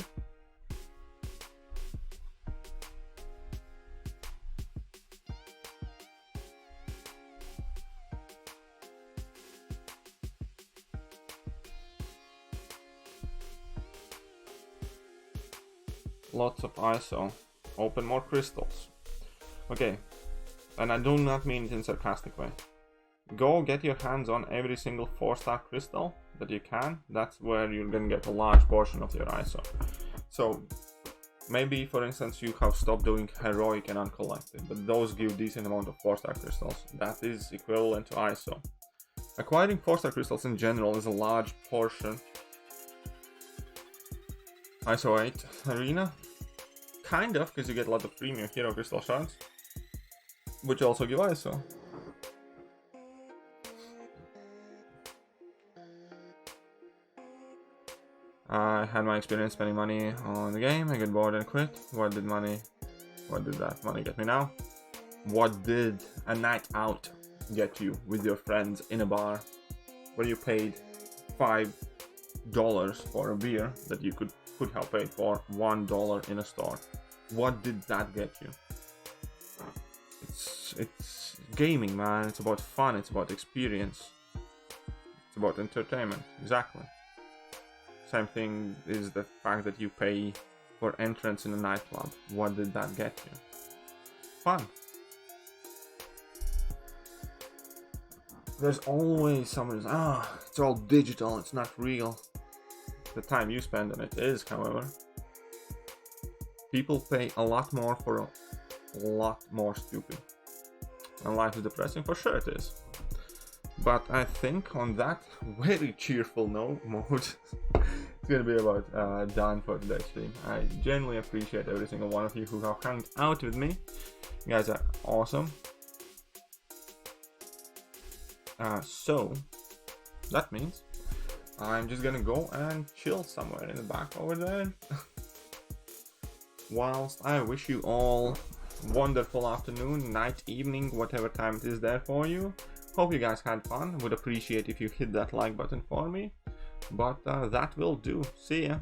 Lots of ISO. Open more crystals. Okay, and I do not mean it in a sarcastic way. Go get your hands on every single 4-star crystal that you can. That's where you're gonna get a large portion of your ISO. So maybe, for instance, you have stopped doing heroic and uncollected, but those give decent amount of 4-star crystals. That is equivalent to ISO. Acquiring 4-star crystals in general is a large portion. ISO 8 arena? Kind of, because you get a lot of premium hero crystal shards, which also give ISO. I had my experience spending money on the game. I got bored and quit. What did that money get me now? What did a night out get you with your friends in a bar where you paid $5 for a beer that you could have paid for $1 in a store? What did that get you? It's gaming, man. It's about fun. It's about experience. It's about entertainment. Exactly. Same thing is the fact that you pay for entrance in a nightclub. What did that get you? Fun. There's always someone who's, it's all digital, it's not real. The time you spend on it is, however. People pay a lot more for a lot more stupid. And life is depressing, for sure it is. But I think on that very cheerful mode, it's gonna be about done for today's stream. I genuinely appreciate every single one of you who have hung out with me. You guys are awesome. So that means I'm just gonna go and chill somewhere in the back over there. Whilst I wish you all wonderful afternoon, night, evening, whatever time it is there for you. Hope you guys had fun. Would appreciate if you hit that like button for me. But that will do. See ya.